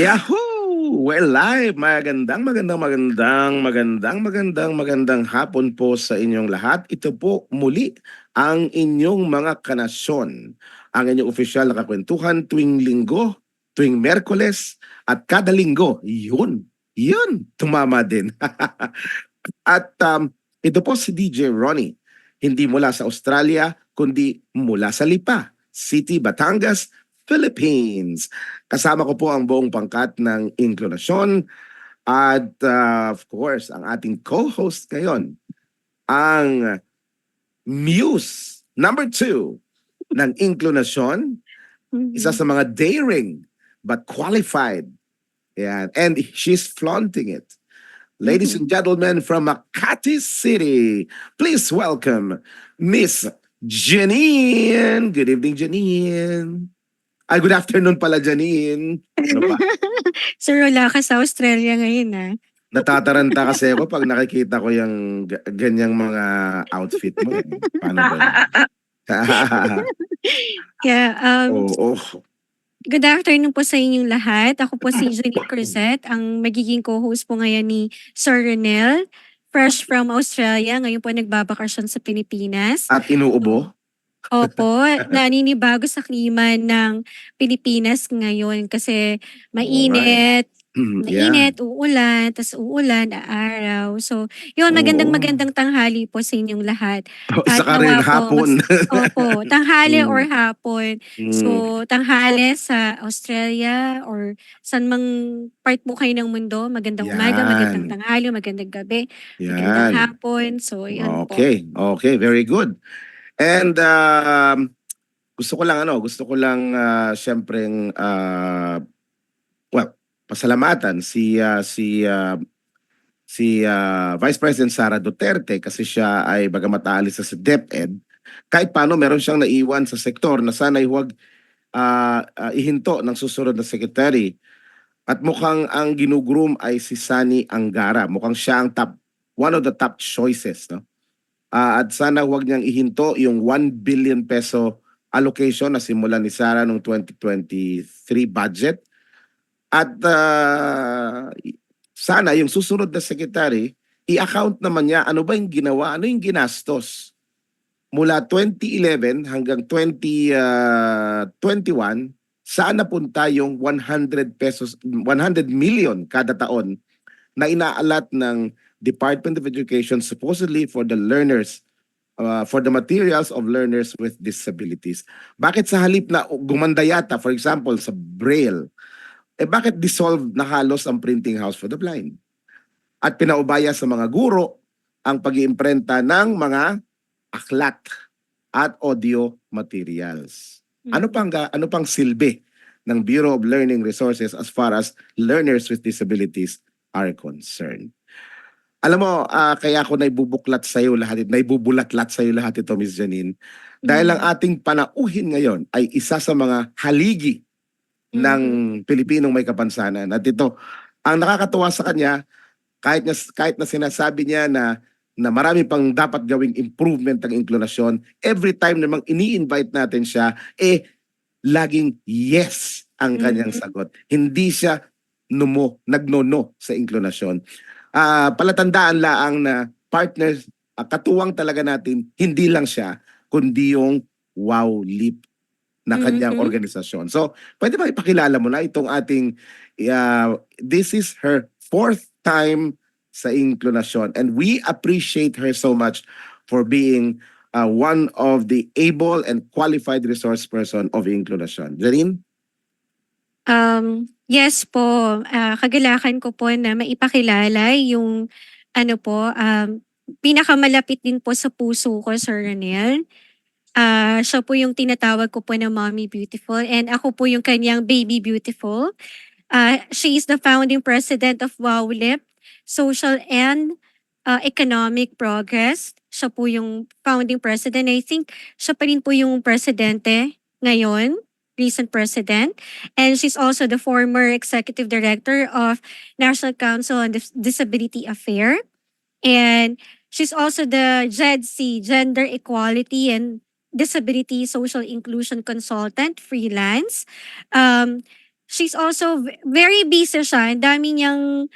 Yahoo! We're live. Magandang hapon po sa inyong lahat. Ito po muli ang inyong mga kanasyon. Ang inyong opisyal na kakwentuhan tuwing linggo, tuwing Merkules, at kada linggo. Yun, tumama din. At ito po si DJ Ronnie. Hindi mula sa Australia, kundi mula sa Lipa, City, Batangas, Philippines. Kasama ko po ang buong pangkat ng Inklinasyon at of course, ang ating co-host ngayon, ang Muse number 2 ng Inklinasyon, isa sa mga daring but qualified. Yan. And she's flaunting it. Ladies and gentlemen from Makati City, please welcome Miss Janine. Good evening, Janine. Ay, good afternoon pala, Janine. Ano pa? Sir, wala ka sa Australia ngayon, Natataranta kasi ako pag nakikita ko yung ganyang mga outfit mo. Eh. Paano ba yun? Yeah, Oo. good afternoon po sa inyong lahat. Ako po si Janine Cruzet, ang magiging co-host po ngayon ni Sir Renel, fresh from Australia. Ngayon po nagbabakasyon sa Pilipinas. At inuubo? Opo, naninibago sa klima ng Pilipinas ngayon kasi mainit, Yeah. uulan, tas uulan, araw. So, yun, Oo. magandang tanghali po sa inyong lahat. At Saka rin nawa po, hapon. opo, tanghali or Mm. hapon. Mm. So, tanghali sa Australia or saan mang part po kayo ng mundo. Magandang umaga, magandang Yan. tanghali, magandang gabi, magandang Yan. hapon. So, yun po. Okay, very good. And gusto ko lang syempreng well, pasalamatan si Vice President Sara Duterte kasi siya ay bagamat aalis sa DepEd, kahit paano meron siyang naiwan sa sektor na sana'y huwag ihinto ng susunod na secretary. At mukhang ang ginugroom ay si Sani Angara. Mukhang siya ang one of the top choices, no? At sana huwag niyang ihinto yung 1 billion peso allocation na simulan ni Sara noong 2023 budget. At sana yung susunod na secretary, i-account naman niya ano ba yung ginawa, ano yung ginastos. Mula 2011 hanggang 2021, saan napunta yung 100 million kada taon na inaalat ng Department of Education supposedly for the learners, for the materials of learners with disabilities. Bakit sa halip na gumanda yata, for example, sa Braille, bakit dissolved na halos ang printing house for the blind? At pinaubaya sa mga guro ang pag-iimprenta ng mga aklat at audio materials. Ano pang silbi ng Bureau of Learning Resources as far as learners with disabilities are concerned? Alam mo, kaya ako naibubulat sa iyo lahat ito, Ms. Janine. Dahil ang ating panauhin ngayon ay isa sa mga haligi ng Pilipinong may kapansanan. At ito, ang nakakatuwa sa kanya, kahit na sinasabi niya na marami pang dapat gawing improvement ng inklinasyon, every time namang ini-invite natin siya, laging yes ang kanyang sagot. Hindi siya nagnono sa inklinasyon. Palatandaan laang na partners, katuwang talaga natin, hindi lang siya, kundi yung Wow Leap na kanyang organisasyon. So, pwede ba ipakilala mo na itong ating, this is her 4th time sa Inklinasyon. And we appreciate her so much for being one of the able and qualified resource person of Inklinasyon. Janine? Yes po, kagalakan ko po na maipakilala yung pinakamalapit din po sa puso ko, Sir Ranel. Siya po yung tinatawag ko po na Mommy Beautiful and ako po yung kanyang Baby Beautiful. She is the founding president of WOWLIP, Social and Economic Progress. Siya po yung founding president. I think siya pa rin po yung presidente ngayon, recent president. And she's also the former executive director of National Council on Disability Affairs. And she's also the JEDC, Gender Equality and Disability Social Inclusion Consultant, freelance. she's also very busy siya. Ang dami niyang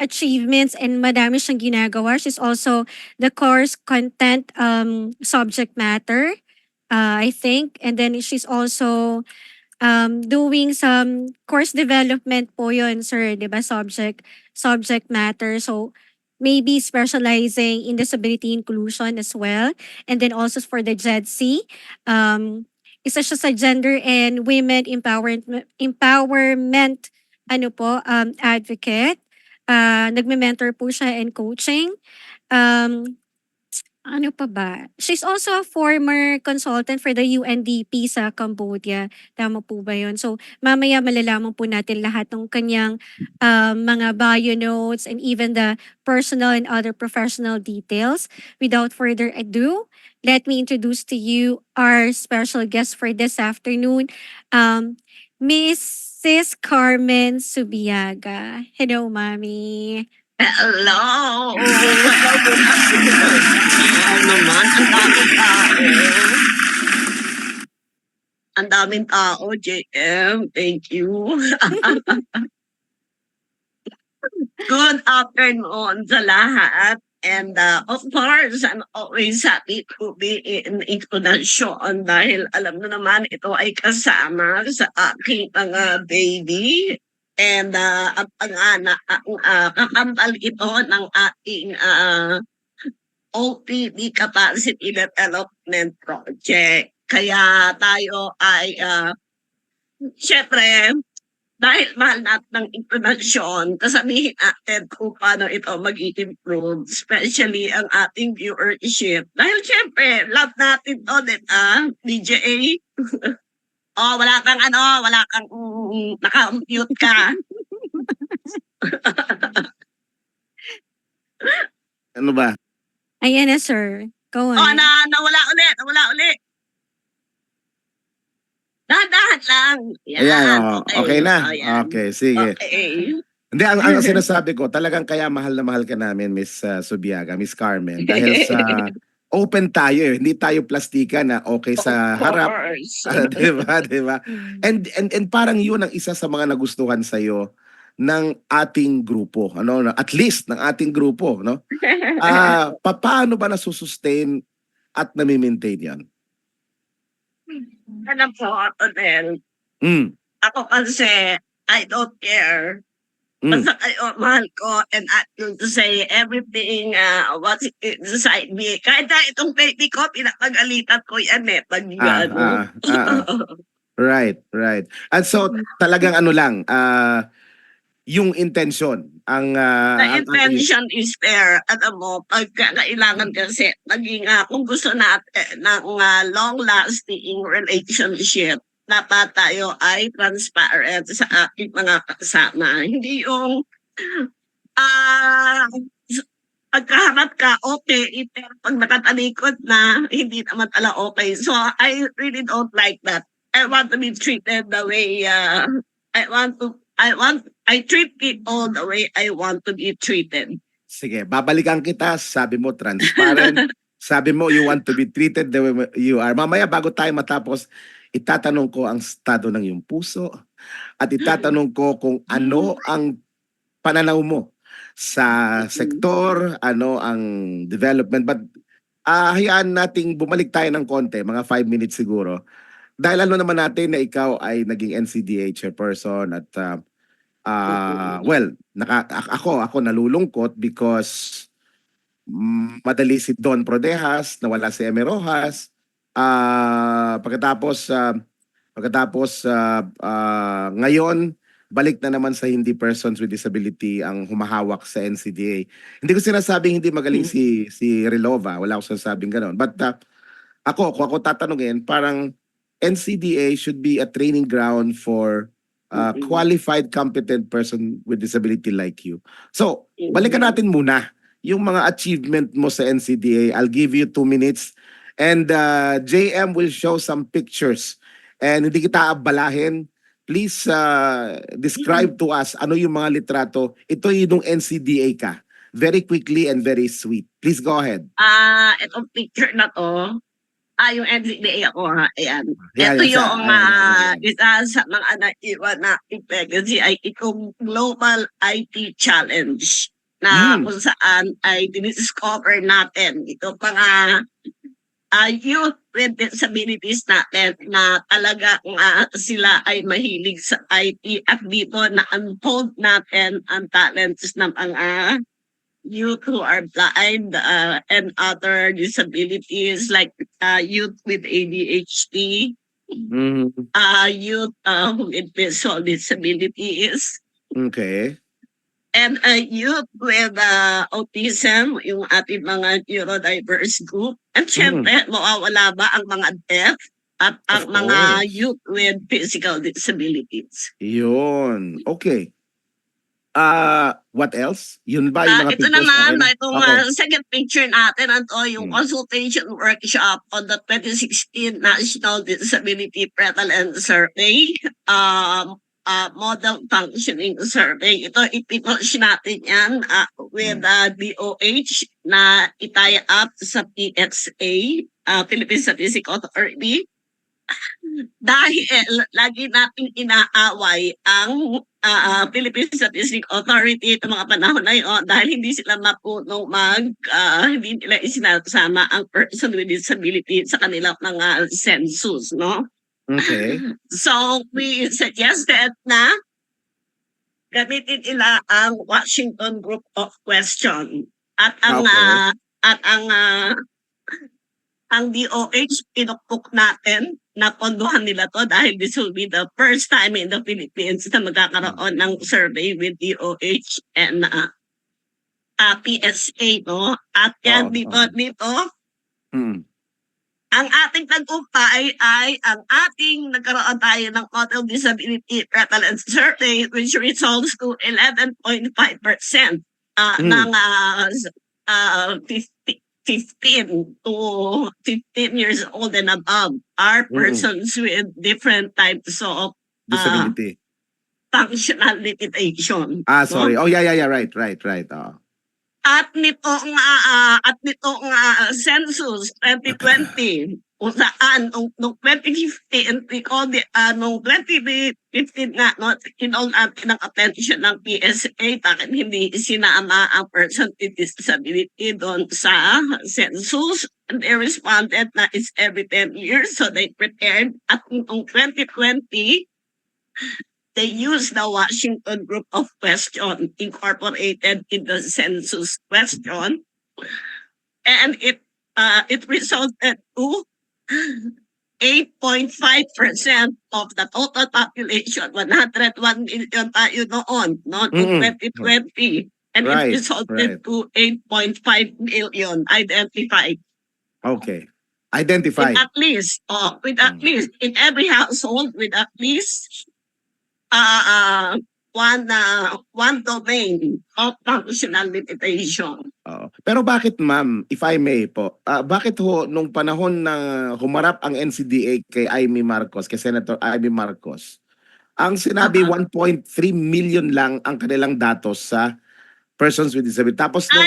achievements and madami siyang ginagawa. She's also the course content subject matter, I think. And then she's also doing some course development po yun, sir, di ba? Subject matter. So, maybe specializing in disability inclusion as well. And then also for the JEDC, isa siya sa gender and women empowerment advocate. Nagme-mentor po siya and coaching. Ano pa ba? She's also a former consultant for the UNDP sa Cambodia. Tama po ba yun? So, mamaya malalaman po natin lahat ng kanyang mga bio notes and even the personal and other professional details. Without further ado, let me introduce to you our special guest for this afternoon, Mrs. Carmen Subiaga. Hello, Mami. Hello! Hello, good afternoon. Naman, ang daming tao. Ang daming tao, JM. Thank you. Good afternoon sa lahat. And of course, I'm always happy to be in intonasyon dahil alam mo naman ito ay kasama sa aking mga baby. And ang kakambal ito ng ating OPD Capacity Development Project. Kaya tayo ay, syempre, dahil mahal natin ng intonasyon, kasabihin natin kung paano ito mag-improve, especially ang ating viewership. Dahil syempre, love natin to, DJ. Oh, wala kang naka-mute ka. Ano ba? Ayan na, sir. Go on. Oh, nawala uli. Dahan-dahan lang. Ayan, okay na. Ayan. Okay, sige. Okay. Hindi, ang sinasabi ko, talagang kaya mahal na mahal ka namin, Miss Subiaga, Miss Carmen. Dahil sa open tayo, hindi tayo plastika na okay sa harap. Diba? And parang yun ang isa sa mga nagustuhan sa'yo ng ating grupo. At least ng ating grupo. No? Paano ba nasusustain at nami-maintain yan? Alam po, Odel, ako kasi, I don't care. Basta kayo, mahal ko, and I'm going to say everything what's inside me. Kahit na itong baby ko, pinapagalitan ko yan pag Right. And so, talagang yung intention. The intention is fair. Alam mo, kailangan kasi naging, kung gusto natin ng long-lasting relationship, dapat tayo ay transparent sa ating mga kasama. Hindi yung pagkaharap ka, okay, pero pag nakatalikod na, hindi naman pala okay. So, I really don't like that. I want to be treated the way I treat people the way I want to be treated. Sige, babalikan kita. Sabi mo, transparent. Sabi mo, you want to be treated the way you are. Mamaya, bago tayo matapos, itatanong ko ang estado ng iyong puso at itatanong ko kung ano ang pananaw mo sa sektor, ano ang development. But hayaan nating bumalik tayo ng konti, mga 5 minutes siguro. Dahil alam naman natin na ikaw ay naging NCDA chairperson at ako nalulungkot because madali si Don Prodejas, nawala si Eme Rojas. Pagkatapos ngayon balik na naman sa hindi persons with disability ang humahawak sa NCDA. Hindi ko sinasabing hindi magaling si Relova, wala akong sinasabing ganoon. But kung ako tatanungin, parang NCDA should be a training ground for qualified, competent person with disability like you. So, balikan natin muna yung mga achievement mo sa NCDA. I'll give you 2 minutes. And JM will show some pictures. And hindi kita abalahin. Please describe to us ano yung mga litrato. Ito yung NCDA ka. Very quickly and very sweet. Please go ahead. Itong picture na to, Yung NCBA ako ha, ayan. Yeah, Ito yeah, yung ayan. isa sa mga naiwan na legacy ay itong Global IT Challenge na Mm. kung saan ay diniscover natin ito mga youth with disabilities natin na talaga sila ay mahilig sa IT at dito na-unfold natin ang talents ng mga youth who are blind and other disabilities like youth with ADHD, Mm. youth with visual disabilities, Okay. and youth with autism, yung ating mga neurodiverse group. At syempre, mawawala ba ang mga deaf at ang Of mga course. youth with physical disabilities? Yun. Okay. What else? Yun ba yung mga Ito pictures? naman, Okay na? itong Okay. second picture natin, yung Hmm. consultation workshop on the 2016 National Disability Prevalence Survey, Model Functioning Survey. Ito, ipinush natin yan with DOH na itaya up sa PSA, Philippine Statistics Authority. Dahil lagi nating inaaway ang Philippine Statistics Authority sa mga panahon na yun dahil hindi sila mapunong hindi nila isinasama ang person with disability sa kanilang mga census, no? Okay. So, we suggested na gamitin nila ang Washington Group of Question at ang Okay. ang DOH pinukpok natin na pondohan nila to dahil this will be the first time in the Philippines na magkakaroon ng survey with DOH and PSA, no? At yan dito, Hmm. ang ating tagumpay ay ang ating nagkaroon tayo ng Total Disability Prevalence Survey which results to 11.5% ng 15 to 15 years old and above are persons with different types of Disability. functional limitation. Sorry. No? Oh, yeah. Right. At nitong census 2020 kung saan nung 2015 nung 2015 nga no kinol natin ng attention ng PSA bakit hindi sinama ang person with disability doon sa census, and they responded na it's every 10 years so they prepared at nung 2020 they used the Washington Group of Question incorporated in the census question, and it resulted to 8.5% of the total population, 101 million tayo noon, no, noong 2020, and Right, it resulted to 8.5 million identified. Okay. Identified. With at least in every household with at least one domain of functional limitation. Pero bakit ma'am, if I may po, bakit ho nung panahon na humarap ang NCDA kay Amy Marcos, kay Senator Amy Marcos, ang sinabi 1.3 million lang ang kanilang datos sa persons with disability. Tapos nung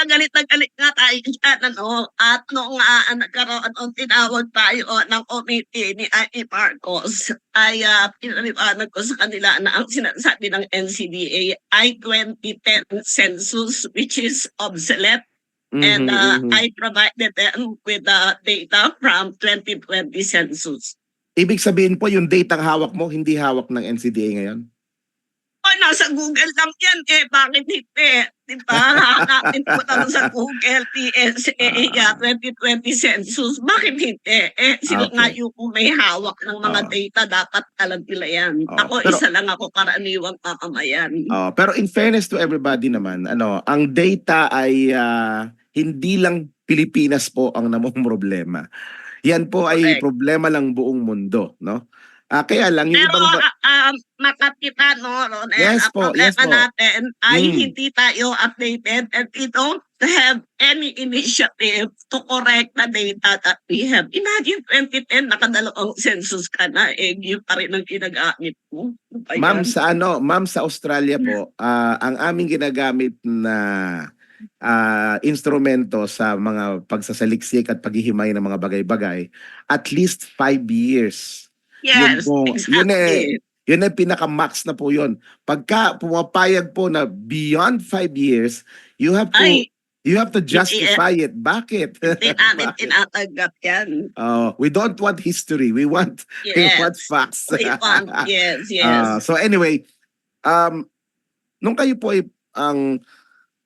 Galit nga tayo dyan, at nung nagkaroon ang tinawag tayo ng committee ni Amy Marcos, ay pinaliwanag ko sa kanila na ang sinasabi ng NCDA ay 2010 census which is obsolete. And I provided them with the data from 2020 census. Ibig sabihin po yung data ang hawak mo, hindi hawak ng NCDA ngayon? Nasa Google lang yan bakit hindi? Diba? Hahanapin po lang sa Google, PSA 2020 census. Bakit hindi? Sila nga yung may hawak ng mga data, dapat alam nila yan. Ako, isa lang ako karaniwang mamamayan. Pero in fairness to everybody naman, ang data ay hindi lang Pilipinas po ang namong problema. Yan po ay problema lang buong mundo, no? Kaya lang yung pero ibang makapita Ronel, Yes ang po. problema natin ay hindi tayo updated and we don't have any initiative to correct the data that we have. Imagine 2010 nakadalawang census ka na yun pa rin ang ginagamit mo. Ma'am sa Australia po, ang aming ginagamit na instrumento sa mga pagsasaliksik at paghihimay ng mga bagay-bagay, at least 5 years. Yun Yes, po, exactly. yun ay pinaka-max na po yun. Pagka pumapayag po na beyond 5 years, you have to Ay, you have to hindi, justify it. Bakit? hindi namin Bakit? tinatanggap yan. We don't want history. We want Yes. facts. We want, yes, yes. So anyway, nung kayo po ay ang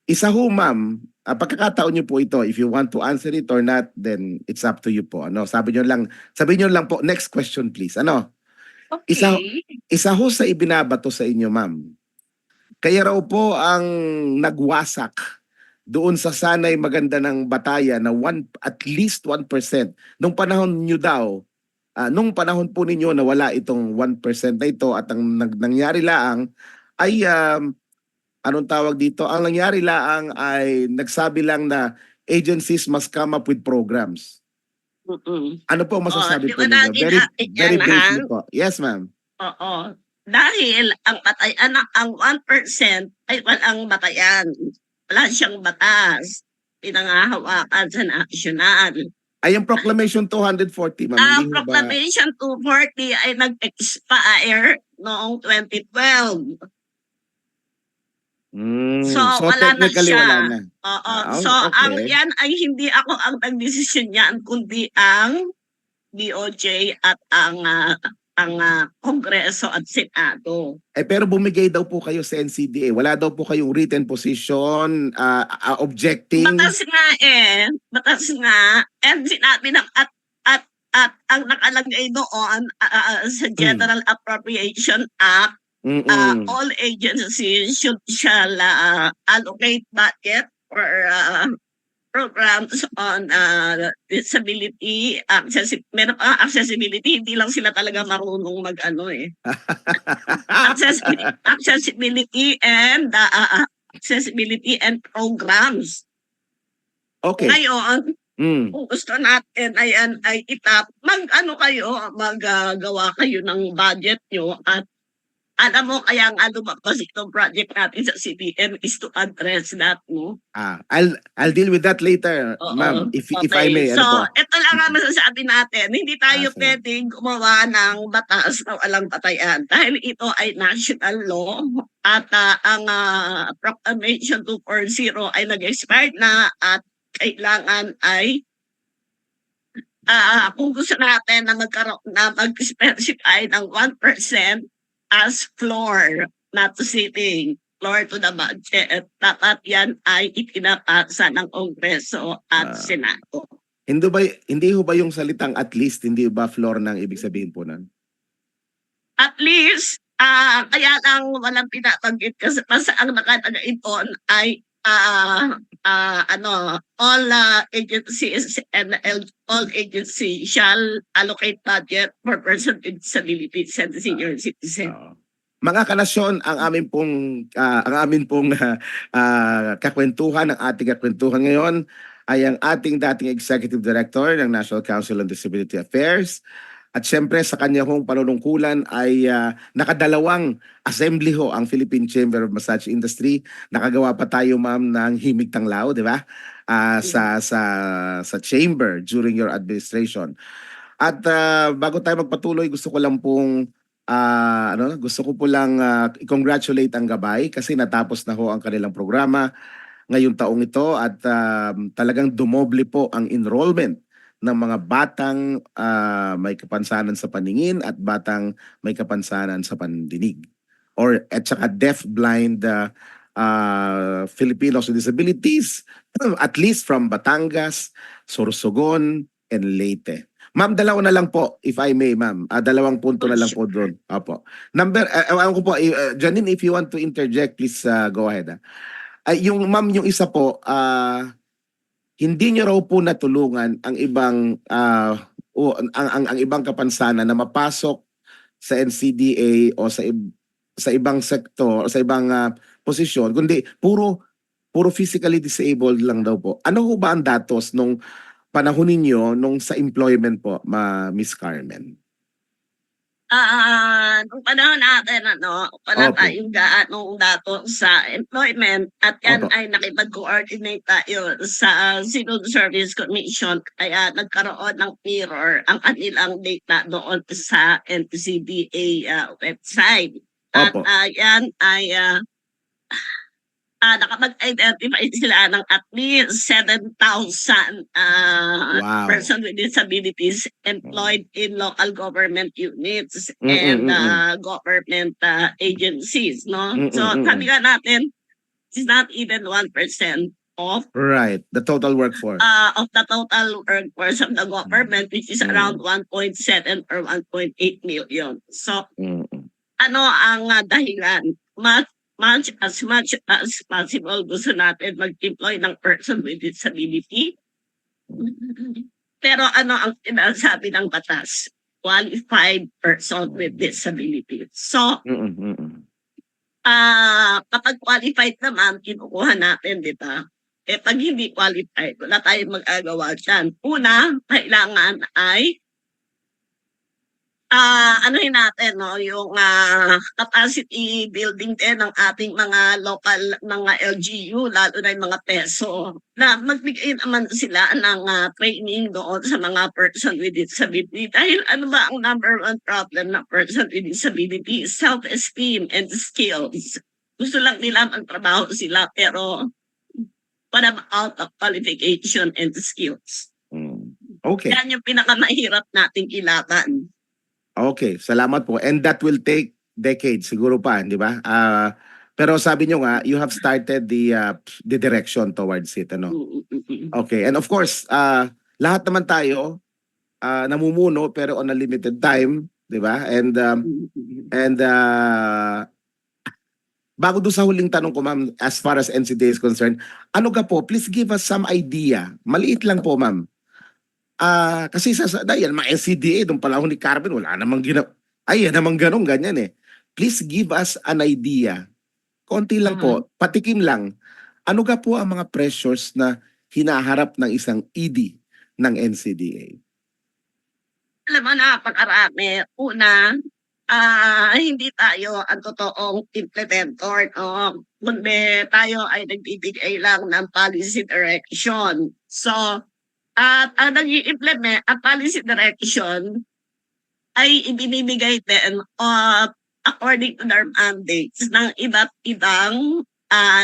isa ho, ma'am, pagkakataon niyo po ito, if you want to answer it or not, then it's up to you po. Ano, sabi niyo lang po, next question please. Ano? Isa ho sa ibinabato sa inyo, ma'am. Kaya raw po ang nagwasak doon sa sanay maganda ng bataya na at least 1%. Nung panahon niyo daw, nung panahon po ninyo na wala itong 1% na ito at ang nangyari laang ay anong tawag dito? Ang nangyari laang ay nagsabi lang na agencies must come up with programs. Ano po masasabi po ninyo? Very briefly po. Yes, ma'am. Oo. Dahil ang batayan, ang 1% ay walang batayan. Wala siyang batas. Pinangahawakan sa nasyonal. Ay, yung Proclamation 240, ma'am. Ang Hindi ho ba? Proclamation 240 ay nag-expire noong 2012. So, wala na technically, siya. wala na. Oo. Ah, So, ang okay. yan ay hindi ako ang nagdesisyon niyan, kundi ang DOJ at ang Kongreso at Senado. Pero bumigay daw po kayo sa NCDA. Wala daw po kayong written position, objecting. Batas nga. And sinabi ng at ang nakalagay doon sa General Appropriation Act, all agencies shall allocate budget for programs on disability, meron pa accessibility, hindi lang sila talaga marunong mag-ano eh. Accessibility and programs. Okay. Ngayon, kung gusto natin ay maggawa kayo ng budget nyo at alam mo, kaya nga lumabas itong project natin sa CBN is to address that, no? I'll deal with that later, ma'am, if I may. So, ito lang ang masasabi natin. Hindi tayo pwedeng gumawa ng batas na walang batayan dahil ito ay national law at ang Proclamation 240 ay nag-expire na at kailangan ay kung gusto natin na mag-specify ng 1% as floor, not sitting, floor to the budget, dapat yan ay ipinapasa ng Kongreso at Senado. Hindi ho ba yung salitang at least, hindi ba floor nang ibig sabihin po nun? At least, kaya lang walang pinatanggit kasi ang nakalagay doon ay all agencies and all agencies shall allocate budget for persons with disabilities and senior citizen. Mga kanasyon, ang amin pong kakwentuhan, ang ating kakwentuhan ngayon ay ang ating dating Executive Director ng National Council on Disability Affairs. At syempre sa kanya hong panunungkulan ay nakadalawang assembly ho ang Philippine Chamber of Massage Industry. Nakagawa pa tayo, ma'am, ng himig tanglaw, di ba? Sa chamber during your administration. At bago tayo magpatuloy, gusto ko po lang i-congratulate ang Gabay kasi natapos na ho ang kanilang programa ngayong taong ito at talagang dumoble po ang enrollment ng mga batang may kapansanan sa paningin at batang may kapansanan sa pandinig at saka deaf-blind Filipinos with disabilities at least from Batangas, Sorsogon, and Leyte. Ma'am, dalawa na lang po, if I may, ma'am. Dalawang punto na lang po doon. Opo. Janine, if you want to interject, please go ahead. Yung isa po, hindi niyo raw po natulungan ang ibang ang ibang kapansanan na mapasok sa NCDA o sa ibang sektor o sa ibang posisyon, kundi puro physically disabled lang daw po. Ano ho ba ang datos nung panahon ninyo nung sa employment po, Miss Carmen? Nung panahon natin, wala Opo. tayong gaanong datos sa employment at yan Opo. ay nakipag-coordinate tayo sa Civil Service Commission kaya nagkaroon ng mirror ang kanilang data doon sa NCDA website. At Opo. yan ay nakapag-identify sila ng at least 7,000 Wow. person with disabilities employed in local government units Mm, and mm, mm. government agencies, no? Mm, So, mm, mm. sabi nga natin, it's not even 1% of Right. The total workforce. the total workforce of the government, which is around 1.7 or 1.8 million. So, Mm, mm. ano ang dahilan? Much as possible, gusto natin mag-employ ng person with disability. Pero ano ang sinasabi ng batas? Qualified person with disability. So, Mm, mm, mm. kapag qualified naman, kinukuha natin, di ba? Pag hindi qualified, wala tayong magagawa dyan. Una, kailangan ay anuhin natin, no, yung capacity building din ng ating mga local, mga LGU, lalo na yung mga PESO, na magbigay naman sila ng training doon sa mga person with disability. Dahil ano ba ang number one problem ng person with disability? Self-esteem and skills. Gusto lang nila magtrabaho sila, pero what about the qualification and skills? Mm. Okay. Yan yung pinakamahirap nating ilaban. Okay, salamat po. And that will take decades siguro pa, di ba? Pero sabi nyo nga, you have started the direction towards it, ano? Okay. And of course, lahat naman tayo namumuno pero on a limited time, di ba? And bago doon sa huling tanong ko, ma'am, as far as NCDA is concerned, ano ka po, please give us some idea. Maliit lang po, ma'am. Kasi dahil mga NCDA, nung panahon ni Carmen, wala namang yan namang ganun, ganyan eh. Please give us an idea. Konti lang po, patikim lang. Ano ka po ang mga pressures na hinaharap ng isang ED ng NCDA? Alam mo, napakarami. Una, hindi tayo ang totoong implementor, no? Kundi tayo ay nagbibigay lang ng policy direction. So, at ang nag-i-implement, ang policy direction ay ibinibigay din according to their mandates ng iba't ibang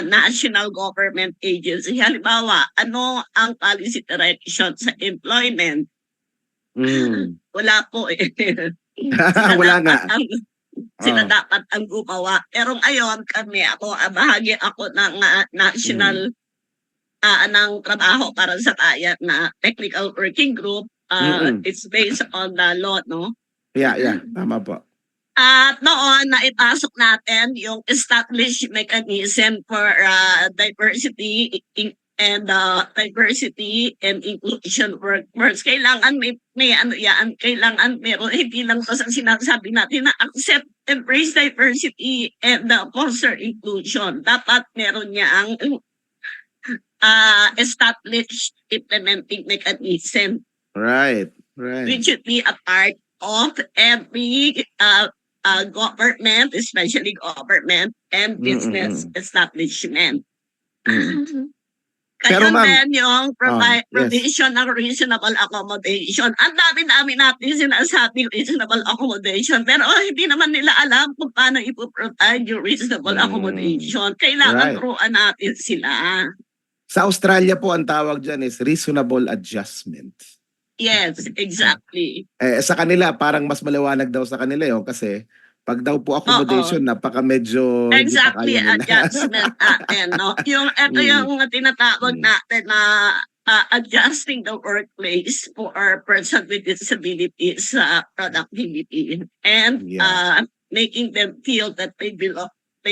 national government agency. Halimbawa, ano ang policy direction sa employment? Wala po eh. Wala nga. Sila dapat ang gumawa. Pero ngayon kami, bahagi ako ng national ng trabaho para sa bayan na technical working group. It's based on the law, no? Yeah. Tama po. At noon, naipasok natin yung established mechanism for diversity and inclusion workforce. Kailangan may ano yan, kailangan meron, hindi lang to sa sinasabi natin na accept, embrace diversity and foster inclusion. Dapat meron niya ang established implementing mechanism. Right. Which should be a part of every government, especially government and business establishment. Pero Kaya ma'am, din yung yes. provision ng reasonable accommodation. Ang dami-dami natin sinasabi reasonable accommodation, pero hindi naman nila alam kung paano ipoprovide yung reasonable accommodation. Kailangan turuan natin sila. Sa Australia po, ang tawag dyan is reasonable adjustment. Yes, exactly. Sa kanila, parang mas maliwanag daw sa kanila yun kasi pag daw po accommodation, napaka medyo... Exactly, adjustment natin. No? Ito yung tinatawag natin na adjusting the workplace for our person with disabilities productivity and making them feel that they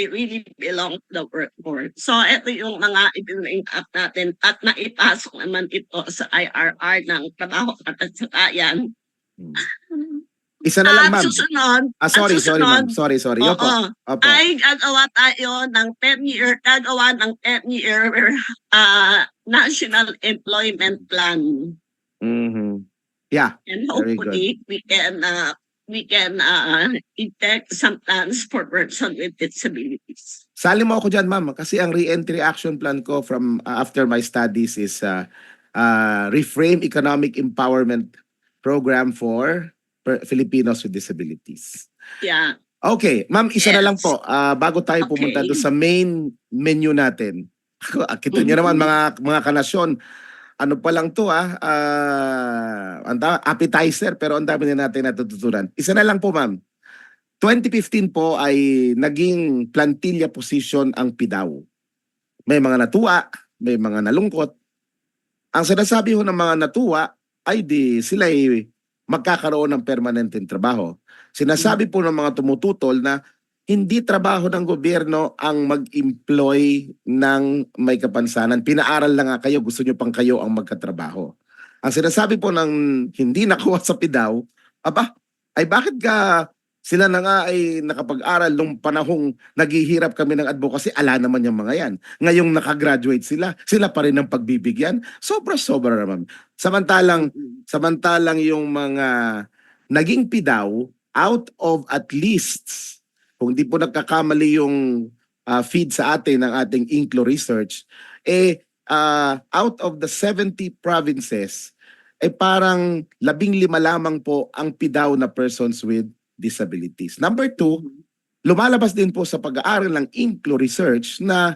really belong to the workforce. So, ito yung mga ipinlink up natin at naipasok naman ito sa IRR ng trabaho at sakayan. Isa na lang, ma'am. Susunod, sorry, ma'am. Sorry. Opo. Ay gagawa tayo ng 10-year National Employment Plan. Yeah. And hopefully, we can we can inject some plans for persons with disabilities. Sali mo ako dyan, ma'am, kasi ang re-entry action plan ko from after my studies is Reframe Economic Empowerment Program for Filipinos with Disabilities. Yeah. Okay, ma'am, isa na lang Yes. po bago tayo pumunta Okay. doon sa main menu natin. Kita niyo naman mga kanasyon, ano pa lang to appetizer pero ang dami na natin natututunan. Isa na lang po, ma'am. 2015 po ay naging plantilla position ang PIDAW. May mga natuwa, may mga nalungkot. Ang sinasabi ho ng mga natuwa ay sila ay magkakaroon ng permanenteng trabaho. Sinasabi po ng mga tumututol na hindi trabaho ng gobyerno ang mag-employ ng may kapansanan. Pinaaral lang nga kayo, gusto nyo pang kayo ang magkatrabaho. Ang sinasabi po ng hindi nakuha sa PIDAW, ay bakit ka sila na nga ay nakapag-aral nung panahong naghihirap kami ng advocacy, ala naman yung mga yan. Ngayong nakagraduate sila pa rin ang pagbibigyan. Sobra-sobra naman. Samantalang yung mga naging PIDAW, out of at least, kung di po nagkakamali yung feed sa atin ng ating Inklo research, out of the 70 provinces, parang 15 lamang po ang PIDAW na persons with disabilities. Number 2, lumalabas din po sa pag-aaral ng Inklo research na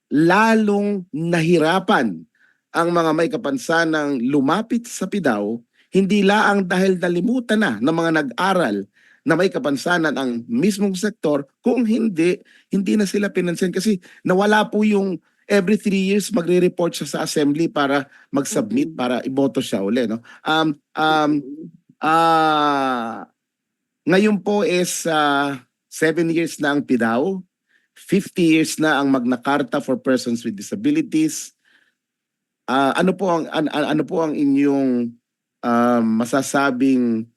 lalong nahirapan ang mga may kapansanang lumapit sa PIDAW, hindi laang dahil nalimutan na ng mga nag-aral na may kapansanan ang mismong sektor, kung hindi na sila pinansin kasi nawala po yung every 3 years magre-report siya sa assembly para mag-submit para iboto siya uli, no? Ngayon po is 7 years na ang PIDAW, 50 years na ang Magna Carta for Persons with Disabilities. Ano po ang inyong masasabing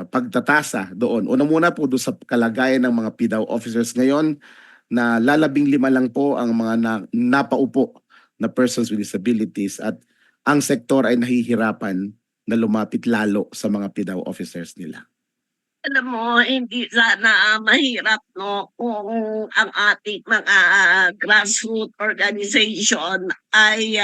pagtatasa doon? Una muna po doon sa kalagayan ng mga PIDAW officers ngayon na 15 lang po ang mga napaupo na persons with disabilities at ang sektor ay nahihirapan na lumapit lalo sa mga PIDAW officers nila. Alam mo, hindi sana mahirap, no, kung ang ating mga grassroots organization ay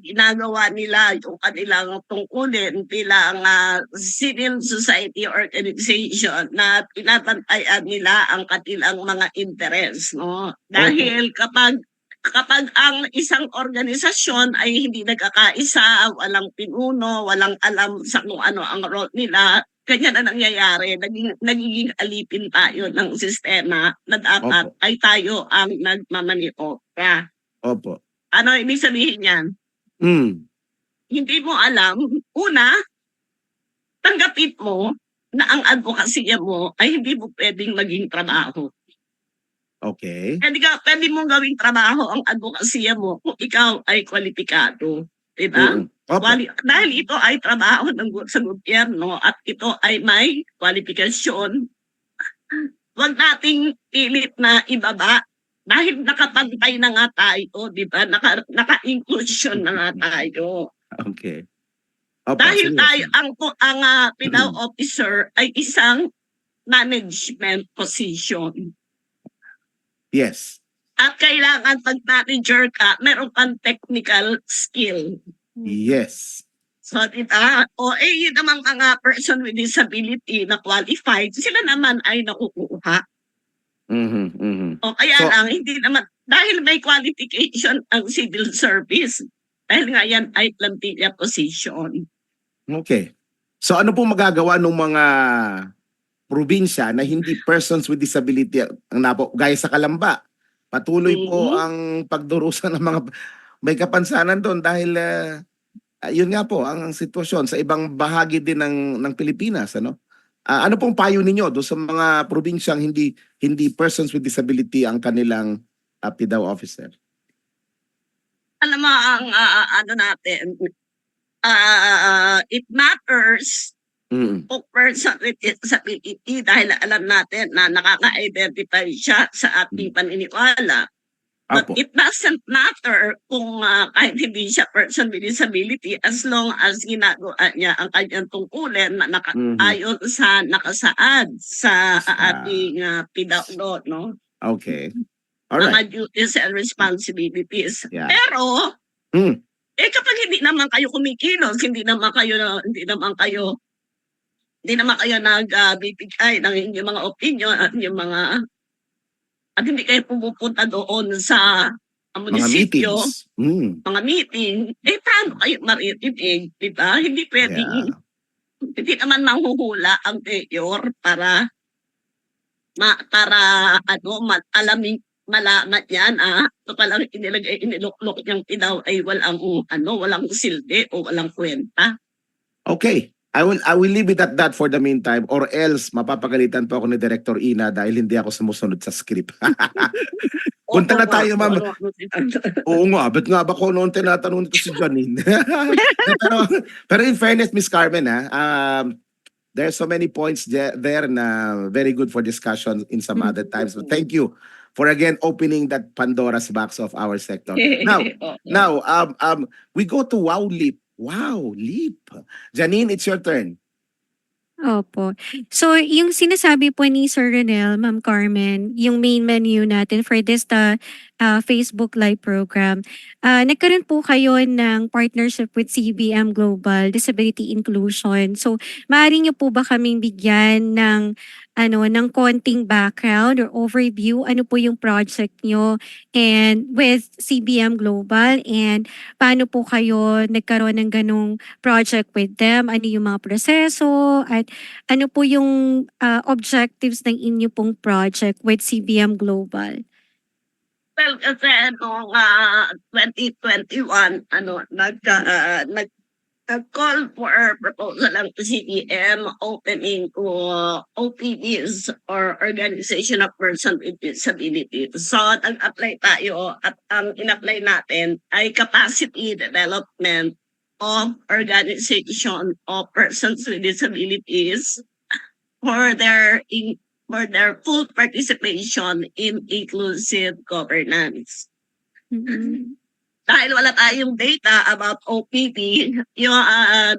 ginagawa nila yung kanilang tungkulin bilang civil society organization na tinatantayan nila ang kanilang mga interest, no? Dahil kapag ang isang organisasyon ay hindi nagkakaisa, walang pinuno, walang alam sa kung ano ang role nila, ganyan na nangyayari. Nagiging alipin tayo ng sistema na dapat ay tayo ang nagmamaniobra. Opo. Ano ibig sabihin yan? Hindi mo alam, una, tanggapin mo na ang advokasya mo ay hindi mo pwedeng maging trabaho. Okay. Pwede mong gawing trabaho ang advokasya mo kung ikaw ay kwalipikado. Diba? Dahil ito ay trabaho sa gobyerno at ito ay may kwalifikasyon, huwag nating pilit na ibaba dahil nakapantay na nga tayo, di ba? Naka-inclusion na nga tayo. Okay. Dahil tayo, ang PIDAW officer ay isang management position. Yes. At kailangan pag manager ka, meron kang technical skill. Yes. So, diba? Yun namang mga person with disability na qualified, sila naman ay nakukuha. Kaya lang, hindi naman, dahil may qualification ang civil service, dahil nga yan ay plantilla position. Okay. So, ano po magagawa ng mga probinsya na hindi persons with disability ang gaya sa Kalamba? Patuloy po ang pagdurusa ng mga may kapansanan doon dahil yun nga po ang sitwasyon sa ibang bahagi din ng Pilipinas, ano? Ano pong payo ninyo doon sa mga probinsyang hindi persons with disability ang kanilang PIDAW officer? Alam mo ang ano natin, it matters kung person with disability dahil alam natin na nakaka-identify siya sa ating paniniwala. But Opo. it doesn't matter kung kahit hindi siya person with disability as long as ginagawa niya ang kanyang tungkulin na Mhm. ayon sa nakasaad sa Sa ating PDAO, no? Okay. Alright. Mga duties and responsibilities. Yeah. Pero, Hmm. kapag hindi naman kayo kumikilos, hindi naman kayo nagbibigay ng inyong mga opinion at hindi kayo pumupunta doon sa Mga munisipyo, meetings. Hmm. mga meeting, paano kayo maririnig, di ba? Hindi pwedeng, Yeah. hindi naman manghuhula ang mayor para malaman yan, ito palang iniluklok niyang daw ay walang silbi o walang kwenta. Okay. I will leave it at that for the meantime, or else mapapagalitan po ako ni Director Ina dahil hindi ako sumusunod sa script. Punta na tayo, ma'am. Oo nga, ba't nga ba ko noon tinatanong nito si Janine? pero in fairness, Miss Carmen, there are so many points there na very good for discussion in some other times. So thank you for again opening that Pandora's box of our sector. Now, we go to Wow Leap. Wow, Leap. Janine, it's your turn. Opo. So, yung sinasabi po ni Sir Renel, Ma'am Carmen, yung main menu natin for this Facebook Live program, nagkaroon po kayo ng partnership with CBM Global Disability Inclusion. So, maaari niyo po ba kaming bigyan ng konting background or overview? Ano po yung project niyo and with CBM Global, and paano po kayo nagkaroon ng ganong project with them? Ano yung mga proseso at ano po yung objectives ng inyo pong project with CBM Global? Well, kasi noong 2021, nag-call for proposal ang CBM opening to OPDs or Organization of Persons with Disabilities. So, nag-apply tayo at ang in-apply natin ay capacity development of organization of persons with disabilities for their full participation in inclusive governance. Mhm. Dahil wala tayong data about OPD,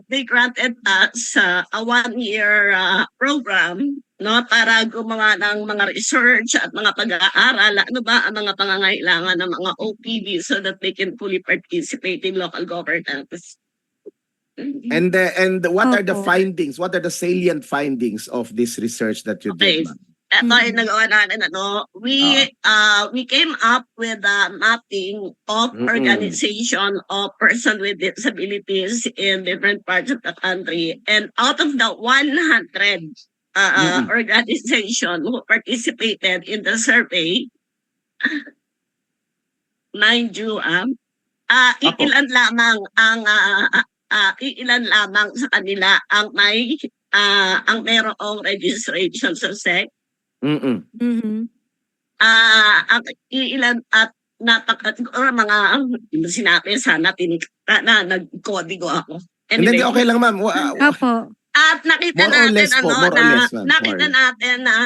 they granted us a 1-year program, no, para gumawa ng mga research at mga pag-aaral, ano ba ang mga pangangailangan ng mga OPD so that they can fully participate in local governance. And what are the Opo. findings? What are the salient findings of this research that you Okay. did, ma'am? Ito ay nagawa natin, we came up with a mapping of organization of person with disabilities in different parts of the country. And out of the 100 organization who participated in the survey, mind you, iilan lamang sa kanila ang mayroong registration sa SEC. Mhm. Ang iilan at mga sinabi sana na nagkodigo ako. Hindi, okay lang, ma'am. Opo. At nakita More or natin less po, more or less, ma'am. nakita More or less. natin na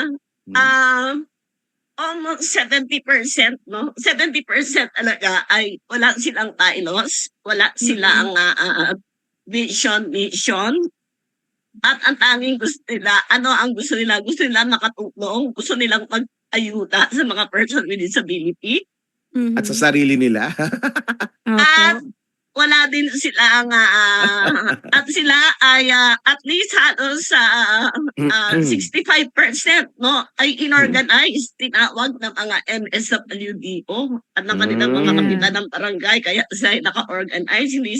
almost 70%, no? 70% talaga ay wala silang bylaws, wala silang mission. At ang tanging gusto nila, ang gusto nila? Gusto nila makatulong, gusto nilang mag-ayuda sa mga person with disability. Mhm. At sa sarili nila. At Opo. wala din sila at sila ay at least halos 65%, no, ay inorganize, tinawag ng mga MSWDO at ng kanilang mga kapitan ng barangay, kaya sila naka-organize, hindi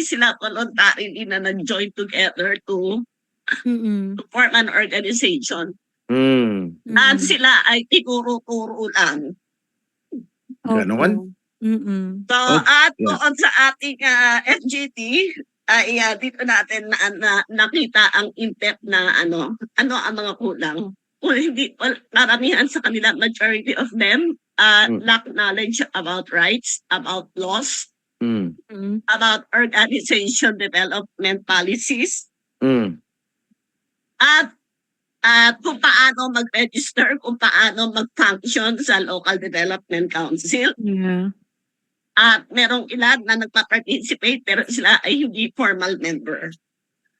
sila voluntarily na nag-join together to form an organization. At sila ay tinuro-turo lang. Ganon? So, at doon sa ating FGT, ay dito natin nakita ang impact na ano ang mga kulang. Maramihan sa kanila, majority of them, lack knowledge about rights, about laws, about organization development policies. At at kung paano mag-register, kung paano mag-function sa Local Development Council. Yeah. At merong ilan na nagpa-participate pero sila ay hindi formal member.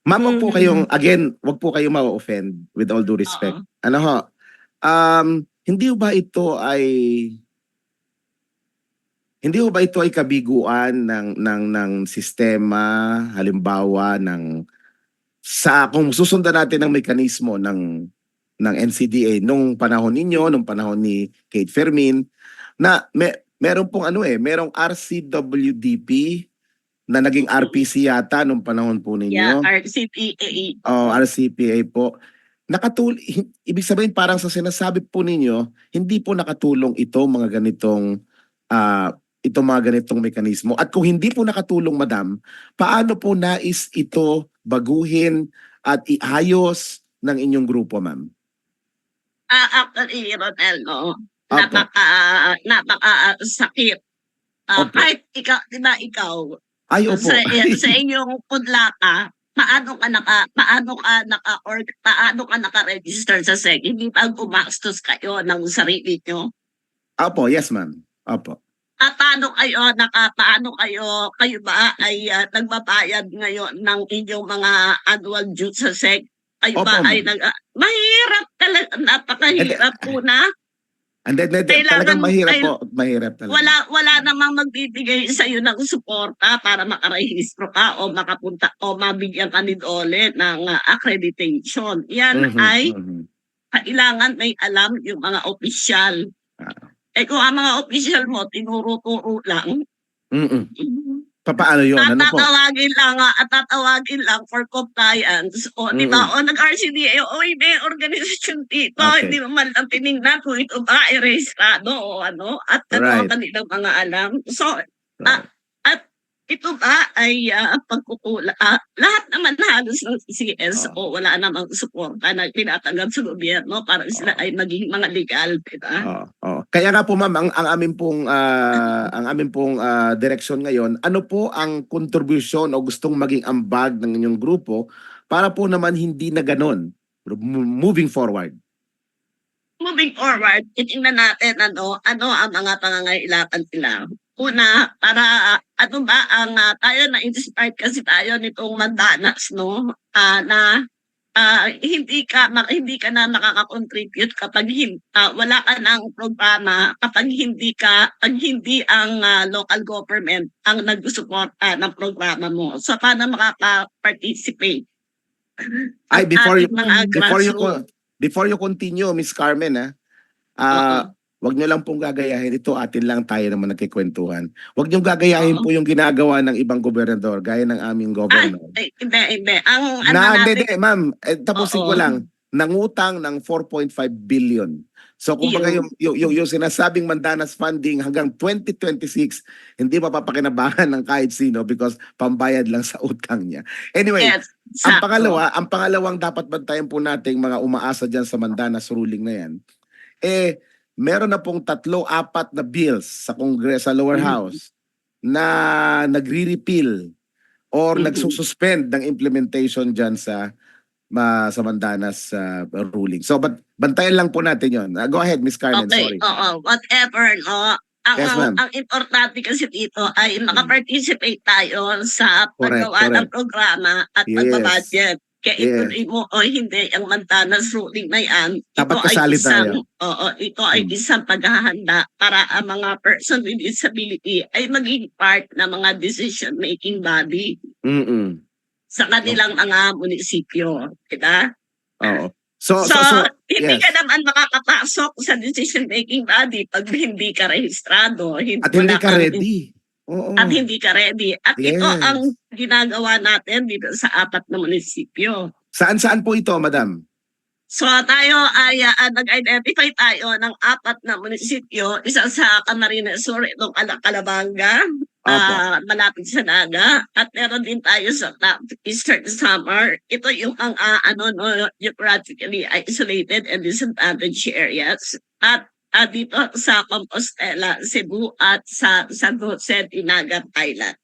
Ma'am, wag po Mm. kayong, again, wag po kayong ma-offend with all due respect. Oo. Ano ho, hindi ho ba ito ay kabiguan ng sistema, halimbawa kung susundan natin ang mekanismo ng NCDA nung panahon ninyo, nung panahon ni Kate Fermin, na meron pong merong RCWDP na naging RPC yata nung panahon po Yeah, ninyo. RCPA. RCPA po. Ibig sabihin parang sa sinasabi po ninyo, hindi po nakatulong itong mga ganitong mekanismo. At kung hindi po nakatulong, madam, paano po nais ito baguhin at iayos ng inyong grupo, ma'am? Actually, Ronel, no? Opo. Napaka-sakit. Opo. Kahit ikaw, di ba ikaw, Ay, opo. sa inyong pudlaka, paano ka naka-register sa SEC? Hindi ba gumastos kayo ng sarili nyo? Opo, yes, ma'am. Opo. At paano kayo ba ay nagbabayad ngayon ng inyong mga annual dues sa SEC? Kayo Opo, ba ay ma'am. mahirap talaga, napakahirap po na. And then, Kailangan- talagang mahirap po. Mahirap talaga. Wala namang magbibigay sa iyo ng suporta para makarehistro ka o makapunta o mabigyan ka ni DOLE ng accreditation. Yan Mhm, ay mhm. kailangan may alam yung mga opisyal. Kung ang mga opisyal mo tinuro-turo lang, Mhm. Paano yun? Ano po? tatawagin lang for compliance. O, di ba? O, nag-RCDA, may organisasyon dito. Okay. Hindi mo man lang tinignan kung ito ba ay rehistrado o ano. At ano Right. ang kanilang mga alam. So, Right. at ito ba ay pagkukula. Lahat naman halos ng CSO, wala namang suporta na tinatanggap sa gobyerno para sila ay maging mga legal. Diba? Oo. Kaya nga po, ma'am, ang amin pong direksyon ngayon, ano po ang kontribusyon o gustong maging ambag ng inyong grupo para po naman hindi na ganon moving forward? Moving forward, titingnan natin ano ang mga pangangailangan nila. Una, para ano ba ang tayo na-inspired kasi tayo nitong Mandanas, no? Na hindi ka na makaka-contribute kapag wala ka ng programa, pag hindi ang local government ang nagsusuporta ng programa mo. So paano makaka-participate? Ay, Ang ating mga before you continue, Miss Carmen, Oo. wag nyo lang pong gagayahin ito, atin lang tayo naman nagkikwentuhan. Wag nyo gagayahin Oo. po yung ginagawa ng ibang gobernador, gaya ng aming governor. Hindi. Ang ano Hindi, natin, ma'am, tapusin ko Oo. lang. Nangutang ng 4.5 billion. So kumbaga yung sinasabing Mandanas funding hanggang 2026, hindi mapapakinabangan ng kahit sino because pambayad lang sa utang niya. Anyway, yes, ang sakto. pangalawang dapat bantayan po nating mga umaasa dyan sa Mandanas ruling na yan, meron na pong 3-4 na bills sa Congress, sa lower house, na nagre-repeal or nagsususpend ng implementation dyan sa Mandanas ruling. So, bantayan lang po natin yon. Go ahead, Miss Carmen, Okay, sorry. whatever, no? Yes, ma'am. Ang importante kasi dito ay makaparticipate tayo sa paggawa ng correct. programa at Yes. pagbabudget. Kaya Yes. ituloy mo o hindi ang Mandanas ruling na yan. Dapat kasali tayo. Ito ay isang paghahanda para ang mga person with disability ay maging part ng mga decision-making body sa kanilang mga munisipyo. Diba? Oo. So, hindi yes. ka naman makakapasok sa decision-making body pag hindi ka rehistrado. At hindi wala ka kang- ready. Oo. At hindi ka ready. At ito Yes. ang ginagawa natin dito sa 4 na munisipyo. Saan po ito, madam? So tayo ay nag-identify tayo ng 4 na munisipyo. Isa sa Camarines Sur, itong Calabanga, malapit sa Naga. At meron din tayo sa Eastern Samar. Ito yung ang geographically isolated and disadvantaged areas. At dito sa Compostela, Cebu at sa San Jose, Dinagat Island.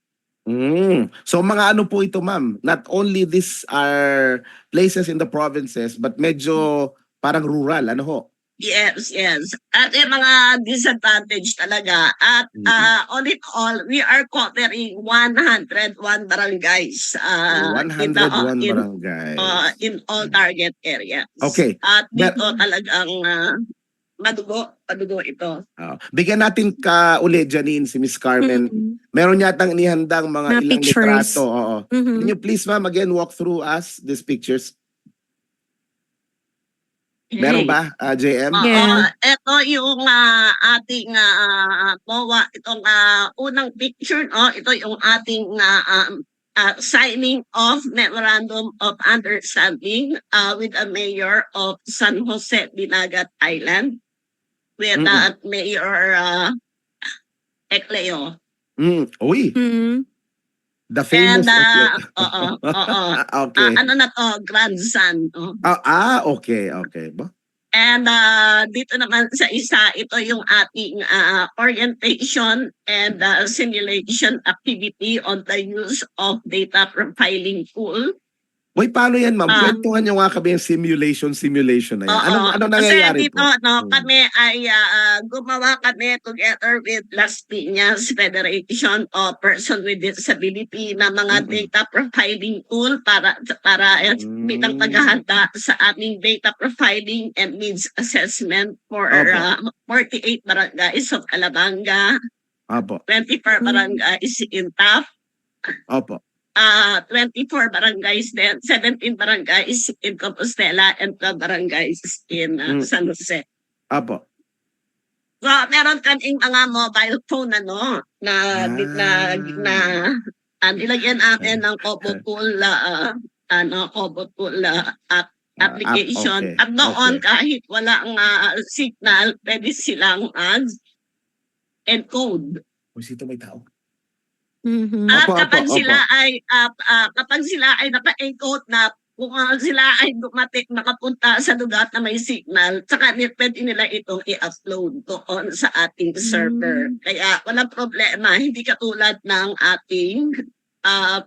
So mga ano po ito, ma'am? Not only these are places in the provinces, but medyo parang rural, ano ho? Yes, yes. At yung mga disadvantage talaga. At all in all, we are covering 101 barangays in 101 barangays. in all target areas. Okay. At dito talagang madugo ito. Bigyan natin ka uli, Janine, si Miss Carmen. Meron yatang inihandang mga Na ilang pictures. litrato. Oo. Mhm. Can you please, ma'am, again walk through us these pictures? Meron ba, JM? Oo, Yeah. ito yung ating MOA, itong unang picture, no? Ito yung ating signing of Memorandum of Understanding with the Mayor of San Jose, Dinagat Island, with Mayor Ecleo. Uy, Mhm. the famous. Oo. Okay. Ano na to, grandson. No? Okay, okay. Ba? And dito naman sa isa, ito yung ating orientation and simulation activity on the use of data profiling tool. Uy, paano yan, ma'am? Ah. Kwentuhan nyo nga kami yung simulation na yan. Oo. Ano Kasi nangyayari dito, po? kami ay gumawa kami together with Las Piñas Federation of Person with Disability na mga data profiling tool para bilang paghahanda sa aming data profiling and needs assessment for Opo. 48 barangays of Calabanga, Opo. 24 barangays in TAF, Opo. 24 barangays din, 17 barangays in Compostela and 12 barangays in San Jose. Opo. So, meron kaming mga mobile phone na nilagyan namin ng Kobo Tool application. Okay. At noon, Okay. kahit walang signal, pwede silang encode. Uy, sito may tao. Mhm. At Opo, kapag opo, sila ay naka-encode na, kung sila ay dumating nakapunta sa lugar na may signal, saka pwede nila itong i-upload doon sa ating server. Kaya walang problema, hindi katulad ng ating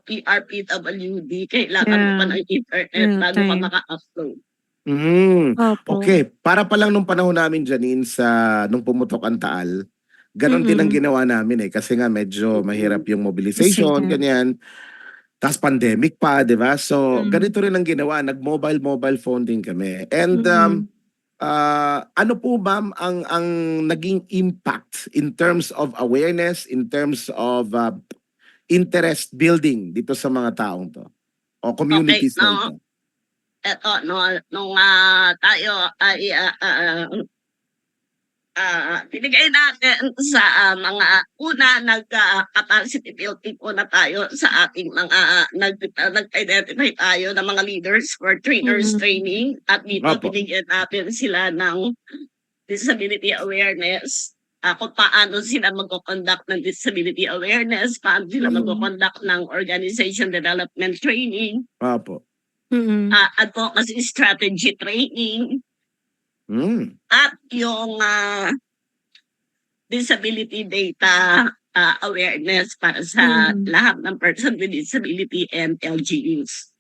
PRPWD, kailangan mo pa ng internet bago ka maka-upload. Opo. Okay, para pa lang nung panahon namin, Janine, nung pumutok ang Taal, ganon din ang ginawa namin kasi nga medyo mahirap yung mobilization, Sige. ganyan. Tapos pandemic pa, di ba? So, ganito rin ang ginawa. Nag-mobile phone din kami. And ano po ma'am ang naging impact in terms of awareness, in terms of interest building dito sa mga taong to? O communities na ito? Eto, nung tayo ay binigay natin sa mga nag-capacity building po na tayo sa ating mga nag-identify tayo ng mga leaders for trainers training at dito binigyan natin sila ng disability awareness. Kung paano sila mag-conduct ng disability awareness, paano sila mag-conduct ng organization development training, advocacy strategy training, at yung disability data awareness para sa lahat ng person with disability and LGUs.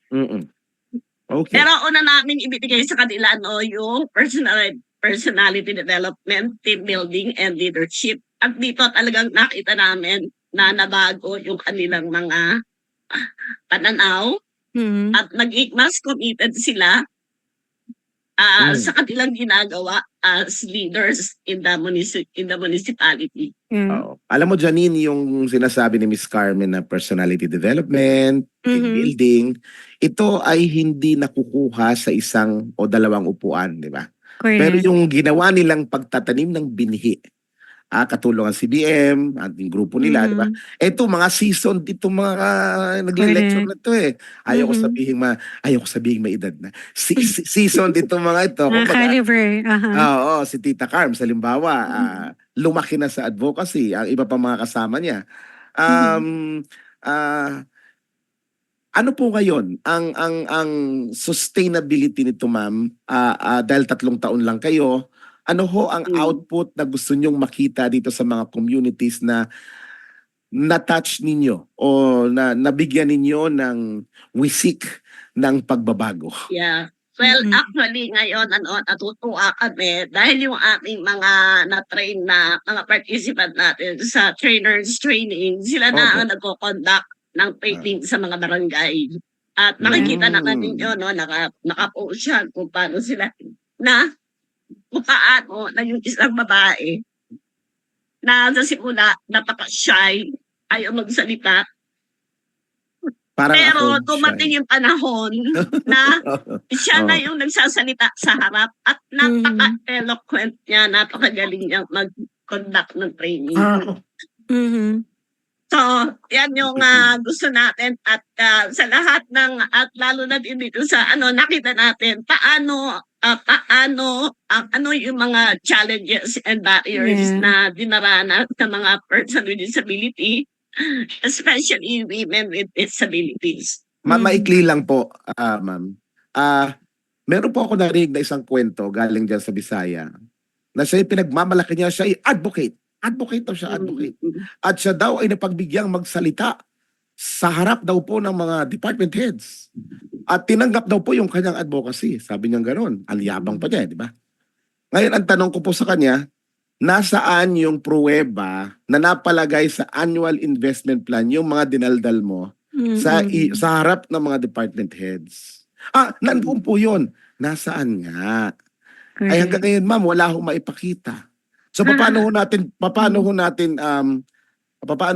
Okay. Pero una namin ibibigay sa kanila yung personality development, team building, and leadership. At dito talagang nakita namin na nabago yung kanilang mga pananaw at naging mas committed sila sa kanilang ginagawa as leaders in the municipality. Alam mo, Janine, yung sinasabi ni Miss Carmen na personality development, team building, ito ay hindi nakukuha sa isang o dalawang upuan, di ba? Pero yung ginawa nilang pagtatanim ng binhi, katulong ang CBM, at yung grupo nila, di ba? Ito, mga season, dito mga nagle-lecture na to Ayoko sabihin may edad na. Season dito mga ito. Caliber. Oo, si Tita Carm, sa limbawa, lumaki na sa advocacy, ang iba pa mga kasama niya. Ano po ngayon ang sustainability nito, ma'am? Dahil 3 taon lang kayo, ano ho ang output na gusto nyong makita dito sa mga communities na na-touch ninyo o nabigyan ninyo ng wisik ng pagbabago? Yeah. Well, Mhm. actually ngayon natutuwa kami dahil yung aming mga na-train na mga participant natin sa trainers training, sila na Opo. ang nagko-conduct ng training sa mga barangay. At makikita naman ninyo, no, naka-post yan kung paano sila kung paano na yung isang babae na sa simula napaka-shy, ayaw magsalita. Parang Pero ako, dumating shy. yung panahon na siya na Oh. yung nagsasalita sa harap at napaka-eloquent niya, napakagaling niyang mag-conduct ng training. Mhm. So, yan yung gusto natin at sa lahat ng at lalo na din dito sa nakita natin paano ano yung mga challenges and barriers Yeah. na dinaranas ng mga person with disability, especially women with disabilities. Maikli lang po, ma'am. Meron po ako narinig na isang kwento galing dyan sa Bisaya na siya pinagmamalaki niya, siya ay advocate. Advocate daw siya, advocate. At siya daw ay napagbigyang magsalita sa harap daw po ng mga department heads. At tinanggap daw po yung kanyang advocacy. Sabi niya gano'n. Alyabang pa niya, di ba? Ngayon, ang tanong ko po sa kanya, nasaan yung pruweba na napalagay sa annual investment plan yung mga dinaldal mo sa Mhm. sa harap ng mga department heads? Nandoon po yun. Nasaan nga? Ay hanggang Correct. ngayon, ma'am, wala akong maipakita. So papaano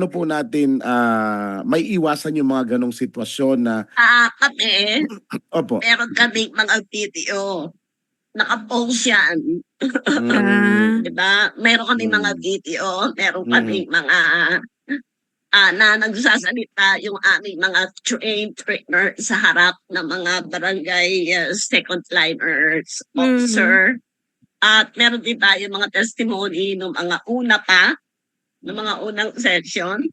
po natin may iwasan yung mga ganong sitwasyon na Kami, opo. meron kaming mga video. Naka-post yan. Ah. Diba? Meron kaming mga Mm. video, meron Mm. kaming mga na nagsasalita yung aming mga trainer sa harap ng mga barangay second liners officer. At meron din tayo mga testimony ng mga una pa, ng mga unang session.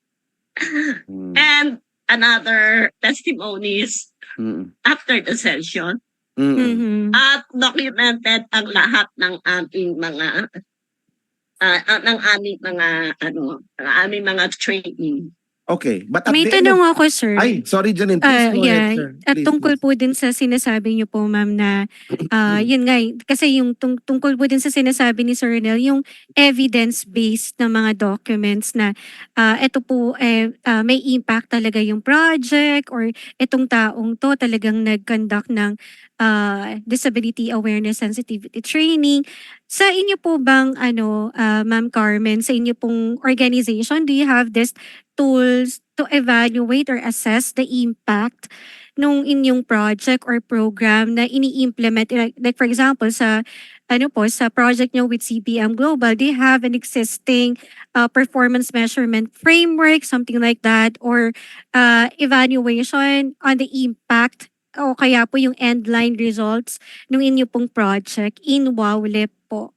Mm. And another testimonies Mm. after the session. Mm. Mhm. At documented ang lahat ng aming mga training. Okay, but at May the end of... tanong ako, sir. Ay, sorry Janine, please go ahead, Yeah, sir. at Please, tungkol please. po din sa sinasabi niyo po, ma'am, na yun nga, kasi yung tungkol po din sa sinasabi ni Sir Renel, yung evidence-based na mga documents na ito po may impact talaga yung project or itong taong to talagang nag-conduct ng disability awareness sensitivity training. Sa inyo po bang Ma'am Carmen, sa inyo pong organization, do you have this tools to evaluate or assess the impact nung inyong project or program na ini-implement? Like for example, sa sa project nyo with CBM Global, do you have an existing performance measurement framework, something like that, or evaluation on the impact o kaya po yung endline results nung inyo pong project in WOWLIP po?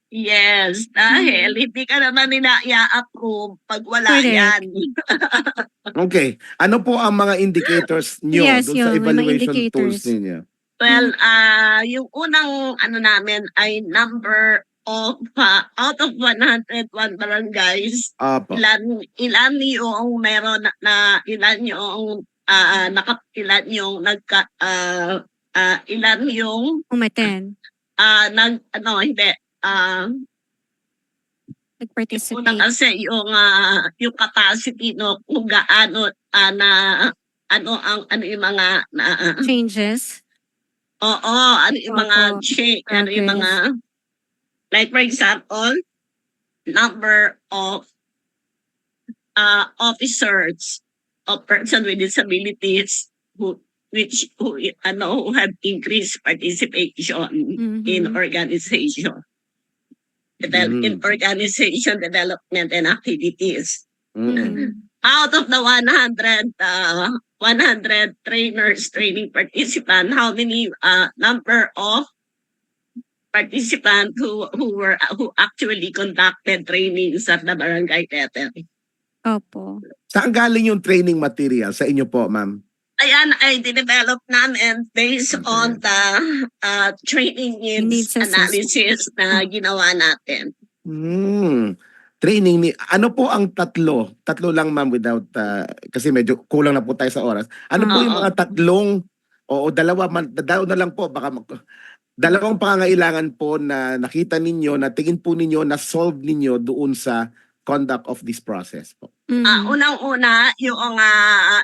Yes, dahil hindi ka naman nila i-approve pag wala Correct. yan. Okay, ano po ang mga indicators nyo Yes, doon sa yung may mga evaluation tools indicators. ninyo? Well, yung unang namin ay number of out of 101 barangays, Opo. ilan yung meron na ilan yung ilan yung ilan yung Umaten, hindi nag-participate. una kasi yung capacity no kung gaano ano yung mga Changes. oo, ano yung mga Opo, ano yung mga like for example, number of officers of person with disabilities who have increased participation in organization. In organization development and activities. Out of the 100 trainers, training participants, how many number of participants who actually conducted trainings at the barangay level? Opo. Saan galing yung training material sa inyo po, ma'am? Ayan ay dinevelop namin based on the training needs Needs assessment. analysis na ginawa natin. training ni ano po ang tatlo lang ma'am without kasi medyo kulang na po tayo sa oras. Ano po yung Oo. mga tatlong o dalawa man dalawa na lang po baka dalawang pangangailangan po na nakita ninyo na tingin po ninyo na solve ninyo doon sa conduct of this process po. Mhm. Unang-una, yung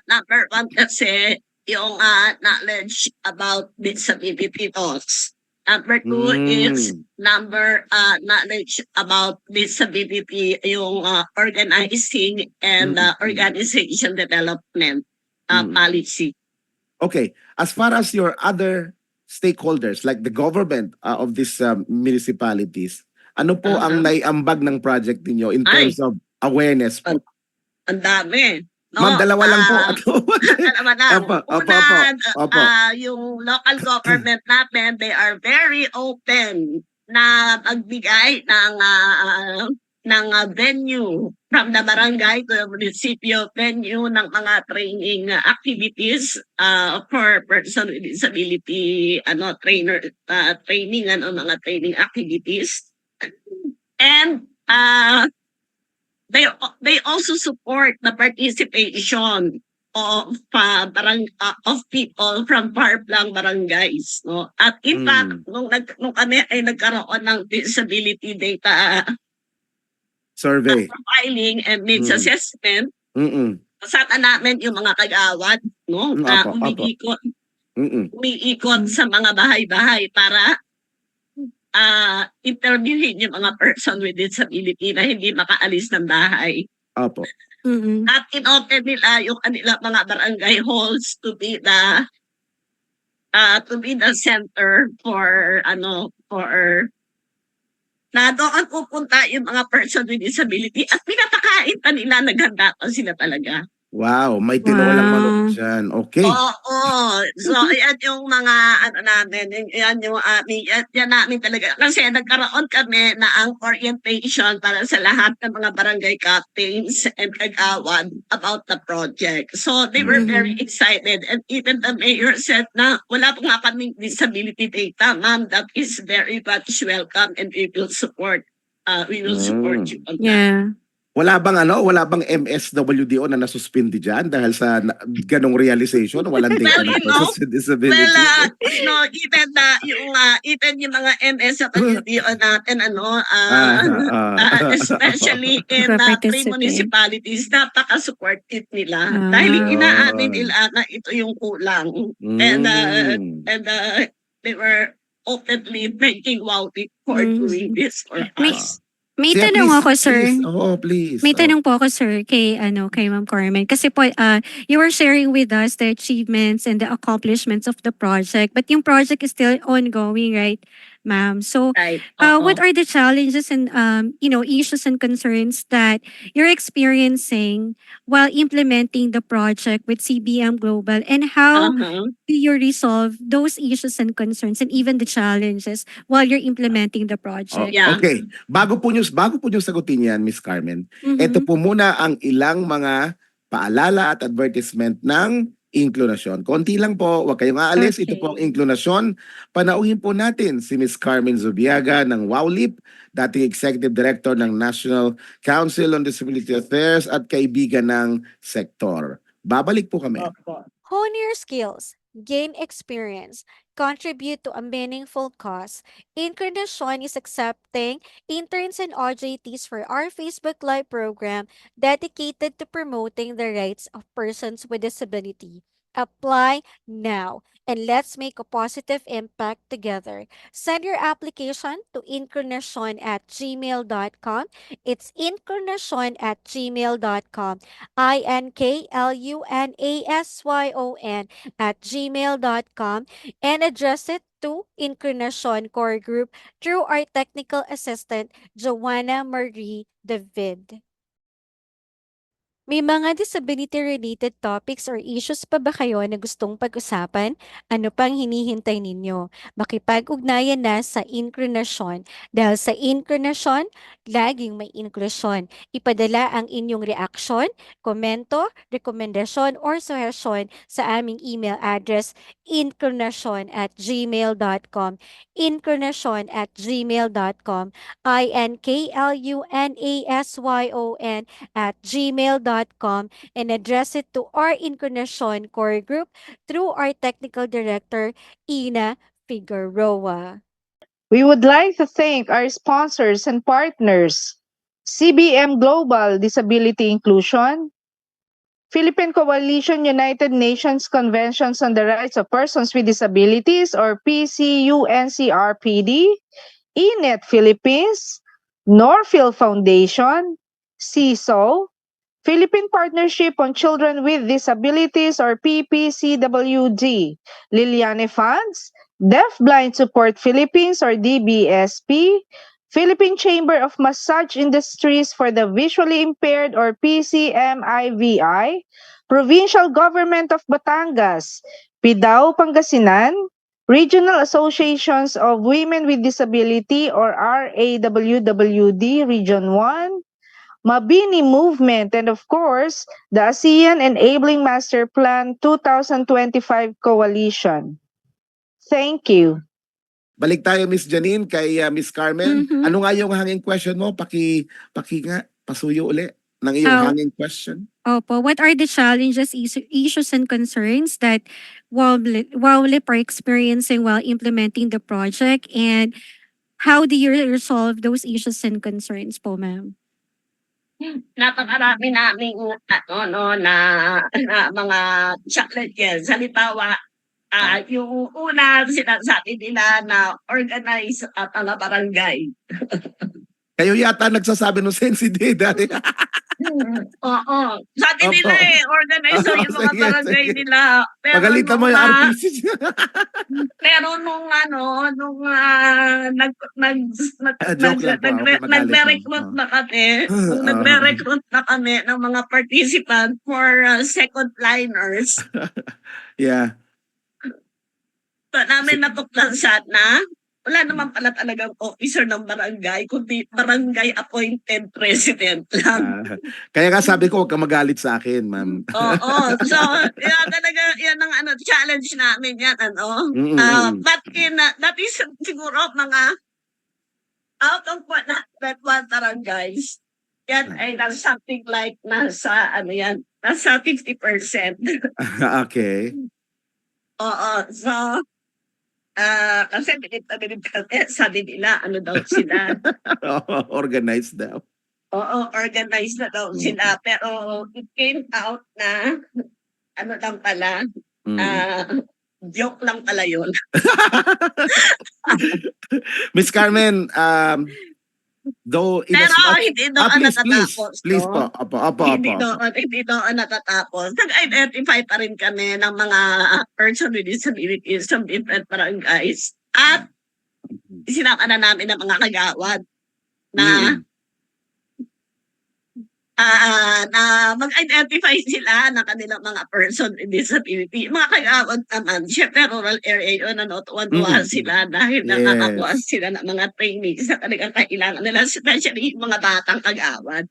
number one kasi, yung knowledge about disability laws. Number two is knowledge about disability, yung organizing and organization development policy. Okay, as far as your other stakeholders like the government of these municipalities, ano po ang naiambag ng project ninyo in Ay. terms of awareness po? Ang dami. Ma'am, dalawa lang po. Dalawa lang. Opo, opo, Una, opo. yung local government natin, they are very open na magbigay ng venue from the barangay to the municipio, venue ng mga training activities for person with disability, training, mga training activities. And they also support the participation of of people from far-flung barangays, no? At in fact, nung kami ay nagkaroon ng disability data Survey. profiling and needs assessment, kasama namin yung mga kagawad, no? Na Opo, opo. umiikot sa mga bahay-bahay para interviewin yung mga person with disability na hindi makaalis ng bahay. Opo. Mhm. At in-open nila yung kanila mga barangay halls to be the center for na doon pupunta yung mga person with disability at pinapakain pa nila, naghanda pa sila talaga. Wow, may tinolang Wow. manok dyan. Okay. Oo. So, yan yung mga namin, yan yung yan namin talaga. Kasi nagkaroon kami na ang orientation para sa lahat ng mga barangay captains and kagawad about the project. So, they were very excited. And even the mayor said na wala pa nga kaming disability data, ma'am, that is very much welcome and we will support you on that. Yeah. Wala bang MSWDO na nasuspindi dyan dahil sa ganong realization? Walang data Well, ng persons with disability? Well, even yung mga MSWDO natin, especially in three municipalities, napaka-supportive nila. Dahil inaamin nila na ito yung kulang. And they were openly thanking Wowdy for doing this for us. May Siya, tanong please, ako, sir. please. Oo, please. May tanong po ako, sir, kay Ma'am Carmen. Kasi po, you were sharing with us the achievements and the accomplishments of the project, but yung project is still ongoing, right, ma'am? So, Right. what are the challenges and issues and concerns that you're experiencing while implementing the project with CBM Global, and how do you resolve those issues and concerns and even the challenges while you're implementing the project? Yeah. Okay. Bago po nyo sagutin yan, Miss Carmen, ito po muna ang ilang mga paalala at advertisement ng Inclunasyon. Konti lang po, huwag kayong aalis. Ito po ang Inclunasyon. Panauhin po natin si Miss Carmen Zubiaga ng WOWLIP, dating Executive Director ng National Council on Disability Affairs at kaibigan ng sektor. Babalik po kami. Hone your skills, gain experience, contribute to a meaningful cause. Incarnation is accepting interns and OJTs for our Facebook Live program dedicated to promoting the rights of persons with disability. Apply now and let's make a positive impact together. Send your application to incarnation@gmail.com. It's incarnation@gmail.com. INKLUNASYON@gmail.com and address it to Incarnation Core Group through our technical assistant, Joanna Marie David. May mga disability-related topics or issues pa ba kayo na gustong pag-usapan? Ano pang hinihintay ninyo? Makipag-ugnayan na sa inklinasyon. Dahil sa inklinasyon, laging may inklusyon. Ipadala ang inyong reaksyon, komento, rekomendasyon, or suhesyon sa aming email address inclinasyon@gmail.com inclinasyon@gmail.com inclunasyon@gmail.com and address it to our Incarnation Core Group through our Technical Director, Ina Figueroa. We would like to thank our sponsors and partners, CBM Global Disability Inclusion, Philippine Coalition United Nations Conventions on the Rights of Persons with Disabilities or PCUNCRPD, ENET Philippines, Norfield Foundation, CISO, Philippine Partnership on Children with Disabilities or PPCWD, Liliane Funds, Deafblind Support Philippines or DBSP, Philippine Chamber of Massage Industries for the Visually Impaired or PCMIVI, Provincial Government of Batangas, PIDAO Pangasinan, Regional Associations of Women with Disability or RAWWD Region 1, Mabini Movement, and of course, the ASEAN Enabling Master Plan 2025 Coalition. Thank you. Balik tayo, Miss Janine, kay Miss Carmen. Mhm. Ano nga yung hanging question mo? Paki nga, pasuyo uli ng iyong Oh. hanging question. Opo, what are the challenges, issues, and concerns that WOWLIP are experiencing while implementing the project, and how do you resolve those issues and concerns po, ma'am? Napakarami naming na mga challenges. Halimbawa, yung una sinasabi nila na organize at mga barangay. Kayo yata nagsasabi ng sensitive dati. Oo. Sabi Opo. nila organize daw yung mga Sige, barangay sige. nila. Pero Pagalitan mo nung, yung ah, RPC. Pero nung Joke lang po. Okay, magalit lang. nagre-recruit na kami, nung nagre-recruit na kami ng mga participant for second liners, Yeah. pa namin natuklasan na wala naman pala talagang officer ng barangay, kundi barangay appointed president lang. Kaya nga sabi ko, huwag kang magalit sa akin, ma'am. Oo. So, yan talaga, yan ang challenge namin yan, But that is siguro mga out of 101 barangays, yan ay nasa something like nasa 50%. Okay. Oo. So, kasi bilib kami, sabi nila, daw sila. Organized daw. Oo, organized na daw sila. Pero it came out na, lang pala, joke lang pala yun. Miss Carmen, though in Pero hindi doon natatapos. please po. Opo. Hindi doon natatapos. Nag-identify pa rin kami ng mga person with disabilities from different barangays. At sinama na namin ng mga kagawad na na mag-identify sila ng kanilang mga person with disability. Mga kagawad naman, syempre rural area yun, tuwan-tuwa sila dahil nakakakuha sila ng mga training sa kanilang kailangan nila, especially yung mga batang kagawad.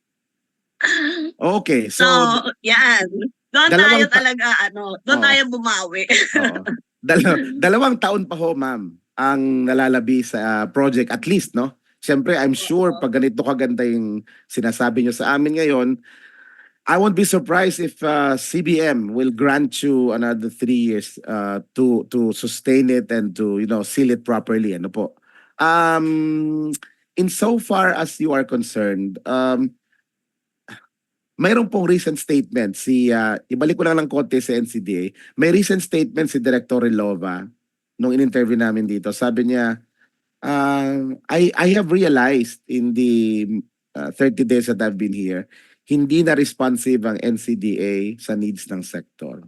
Okay, so yan. Doon tayo talaga, doon tayo bumawi. dalawang taon pa ho, ma'am, ang nalalabi sa project, at least, no? Siyempre, I'm sure pag ganito kaganda yung sinasabi nyo sa amin ngayon, I won't be surprised if CBM will grant you another 3 years to sustain it and to, seal it properly. Ano po? In so far as you are concerned, mayroon pong recent statement ibalik ko lang ng konti sa NCDA. May recent statement si Director Relova nung in-interview namin dito. Sabi niya, I have realized in the 30 days that I've been here, hindi na responsive ang NCDA sa needs ng sector.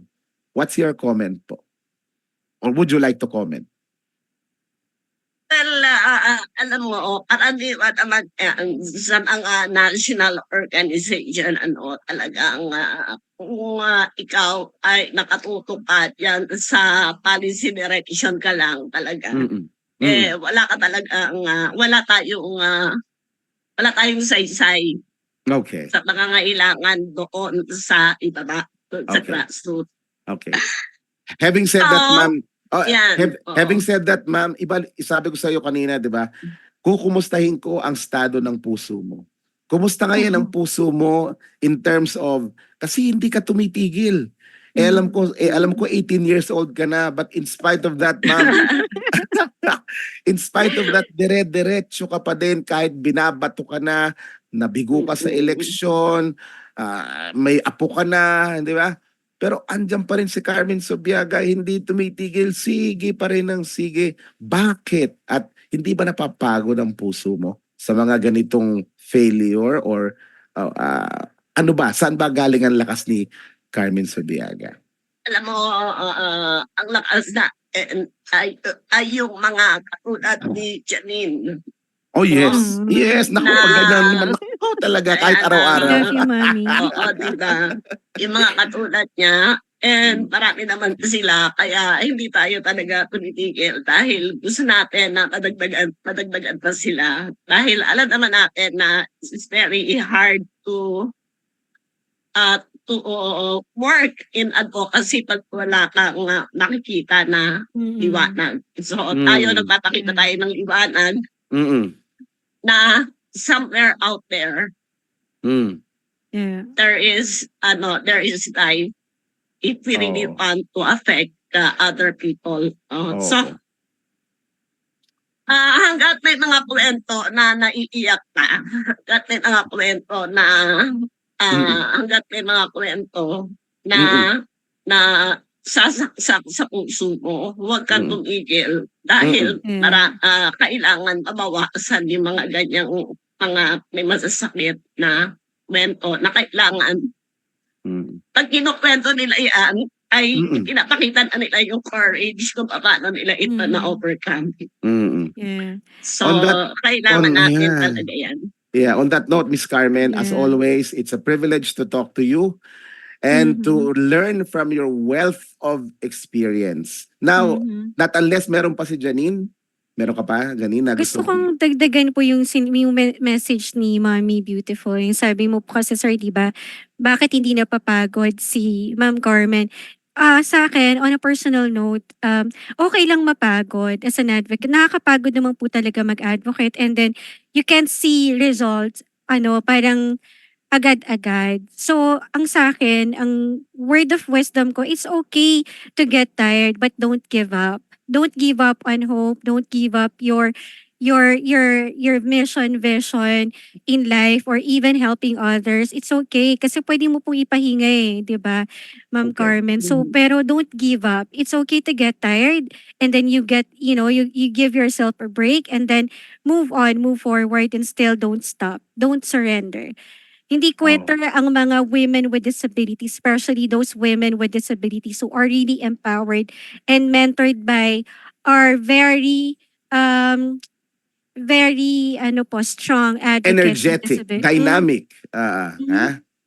What's your comment po? Or would you like to comment? Well, alam mo, karaniwan naman yan sa mga national organization, ano, talagang kung ikaw ay nakatutupad yan sa policy direction ka lang talaga. Mm-mm. Wala ka talagang, wala tayong saysay Okay. sa pangangailangan doon sa ibaba, doon sa Okay. grassroots. Okay. Having said that, Oo. ma'am, Yan, having oo. said that, ma'am, sabi ko sa iyo kanina, 'di ba? Kukumustahin ko ang estado ng puso mo. Kumusta ngayon ang puso mo in terms of kasi hindi ka tumitigil. Alam ko 18 years old ka na, but in spite of that, ma'am, in spite of that, dire-diretso ka pa din kahit binabato ka na, nabigo ka sa eleksyon, may apo ka na, di ba? Pero andyan pa rin si Carmen Sobiaga, hindi tumitigil, sige pa rin ng sige. Bakit? At hindi ba napapagod ang puso mo sa mga ganitong failure or ano ba? Saan ba galing ang lakas ni Carmen Sobiaga? Alam mo, ang lakas na ay yung mga katulad ni Janine. Oh yes. Mm. Yes, naku, Na- pag ganyan naman, naku talaga, kahit Kaya araw-araw. Love you, Mommy. Oo, diba? Yung mga katulad niya, and marami naman sila, kaya hindi tayo talaga tumitigil dahil gusto natin na madagdagan pa sila. Dahil alam naman natin na it's very hard to work in advocacy pag wala kang nakikita na liwanag. So tayo nagpapakita tayo ng liwanag Mm. na somewhere out there Mm. Yeah. there is life if we really Oo. want to affect other people. Oo. So hangga't may mga kwento na naiiyak ka, hangga't may mga kwento na hangga't may mga kwento na na sasaksak sa puso mo, huwag kang tumigil dahil kailangan mabawasan yung mga ganyang mga may masasakit na kwento na kailangan pag kinukwento nila yan ay pinapakita na nila yung courage kung paano nila ito na-overcome. Yeah. So, On that- kailangan natin yeah. talaga yan. Yeah, on that note, Miss Carmen, as Yeah. always, it's a privilege to talk to you and to learn from your wealth of experience. Now, not unless meron pa si Janine. Meron ka pa, Janine? Na Gusto kong dagdagan po yung message ni Mommy Beautiful. Yung sabi mo po kasi, sir, di ba, bakit hindi napapagod si Ma'am Carmen? Sa akin, on a personal note, okay lang mapagod as an advocate. Nakakapagod naman po talaga mag-advocate, and then you can see results, parang agad-agad. So, ang sa akin, ang word of wisdom ko, it's okay to get tired, but don't give up. Don't give up on hope. Don't give up your mission, vision in life, or even helping others. It's okay kasi pwede mo pong ipahinga eh, 'di ba, Ma'am Okay. Carmen? So, pero don't give up. It's okay to get tired, and then you give yourself a break, and then move on, move forward, and still don't stop. Don't surrender. Hindi quitter ang mga women with disabilities, especially those women with disabilities who are really empowered and mentored by our very strong advocates with energetic, disability. dynamic.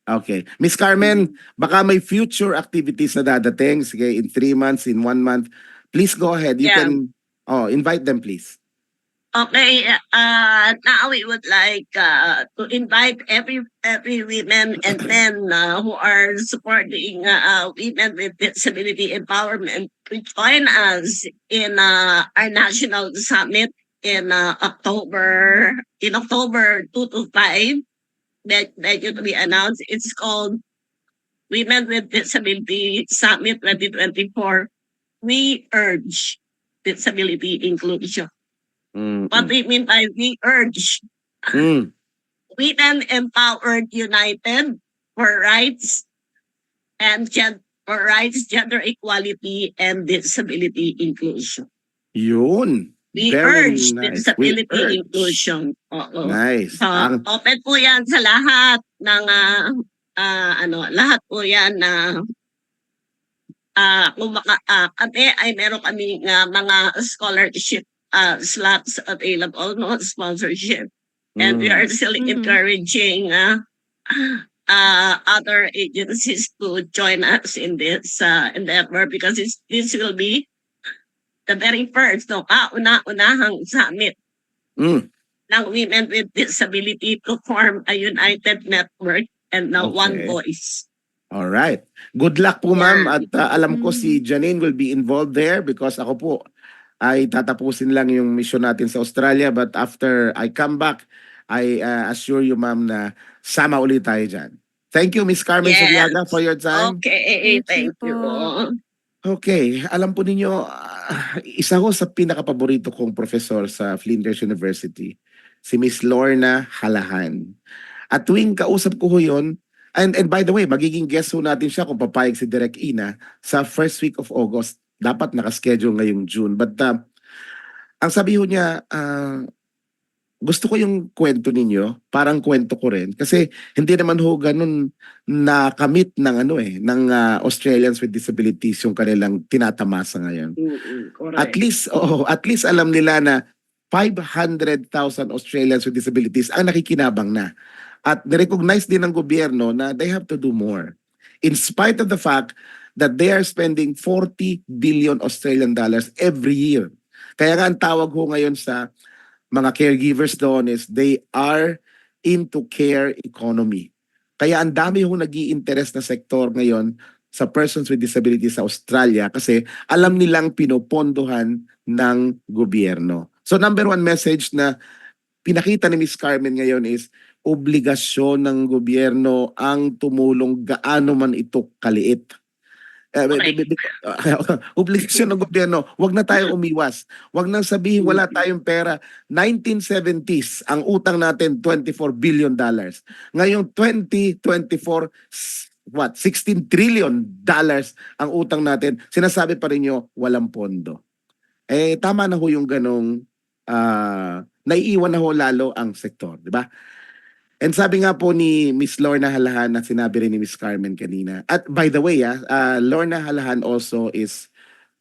Okay. Miss Carmen, baka may future activities na dadating. Sige, in 3 months, in 1 month. Please go ahead. You Yeah. can invite them, please. Okay, now we would like to invite every women and men who are supporting women with disability empowerment to join us in our national summit in October 2 to 5 that to be announced. It's called Women with Disability Summit 2024. We urge disability inclusion. What we mean by we urge women empowered, united for rights and gender equality and disability inclusion. Yun. We Very urge nice. disability We urge. inclusion. Oo. Nice. So, open po yan sa lahat ng lahat po yan na kami ay meron kami mga scholarship slots available, no sponsorship. And we Mm. are still Mhm. encouraging other agencies to join us in this endeavor because this will be the very first, no, kauna-unahang summit Mm. ng women with disability to form a united network and one Okay. voice. All right. Good luck po, ma'am. Yan. At alam ko si Mhm. Janine will be involved there because ako po ay tatapusin lang yung mission natin sa Australia. But after I come back, I assure you, ma'am, na sama ulit tayo dyan. Thank you, Miss Carmen Subiaga, for Yes. your time. Okay, Thank you thank you. po. Okay, alam po ninyo, isa ko sa pinakapaborito kong professor sa Flinders University, si Miss Lorna Halahan. At tuwing kausap ko ho yun, and by the way, magiging guest ho natin siya kung papayag si Direk Ina sa first week of August. Dapat nakaschedule ngayong June. But ang sabi ho niya, gusto ko yung kwento ninyo, parang kwento ko rin. Kasi hindi naman ho ganun nakamit ng ng Australians with disabilities yung kanilang tinatamasa ngayon. Correct. At least alam nila na 500,000 Australians with disabilities ang nakikinabang na. At na-recognize din ng gobyerno na they have to do more. In spite of the fact that they are spending 40 billion Australian dollars every year. Kaya nga ang tawag ho ngayon sa mga caregivers doon is they are into care economy. Kaya ang dami ho nag-i-interest na sektor ngayon sa persons with disabilities sa Australia kasi alam nilang pinopondohan ng gobyerno. So number one message na pinakita ni Ms. Carmen ngayon is obligasyon ng gobyerno ang tumulong gaano man ito kaliit. Obligasyon ng gobyerno, wag na tayo umiwas. Wag nang sabihin wala tayong pera. 1970s, ang utang natin $24 billion. Ngayong 2024, 16 trillion dollars ang utang natin. Sinasabi pa rin nyo, walang pondo. Tama na ho yung ganong naiiwan na ho lalo ang sektor, di ba? And sabi nga po ni Miss Lorna Halahan na sinabi rin ni Miss Carmen kanina. At by the way, Lorna Halahan also is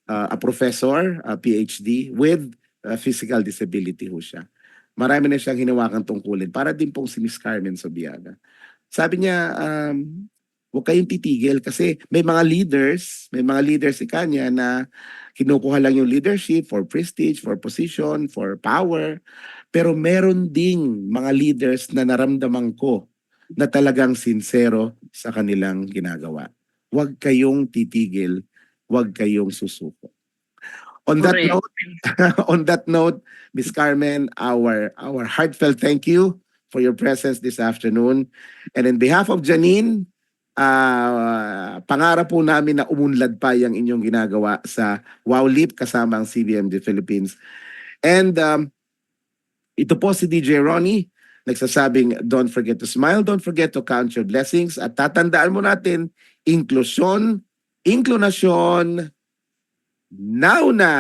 a professor, a PhD with physical disability ho siya. Marami na siyang hinawakang tungkulin para din pong si Miss Carmen Subiaga. Sabi niya, huwag kayong titigil kasi may mga leaders si kanya na kinukuha lang yung leadership for prestige, for position, for power. Pero meron ding mga leaders na naramdaman ko na talagang sincero sa kanilang ginagawa. Huwag kayong titigil, huwag kayong susuko. On that Correct. note, on that note, Ms. Carmen, our heartfelt thank you for your presence this afternoon. And on behalf of Janine, pangarap po namin na umunlad pa yung inyong ginagawa sa Wow Leap kasama ang CBMG Philippines. And ito po si DJ Ronnie, nagsasabing don't forget to smile, don't forget to count your blessings. At tatandaan mo natin, inklusyon, now na!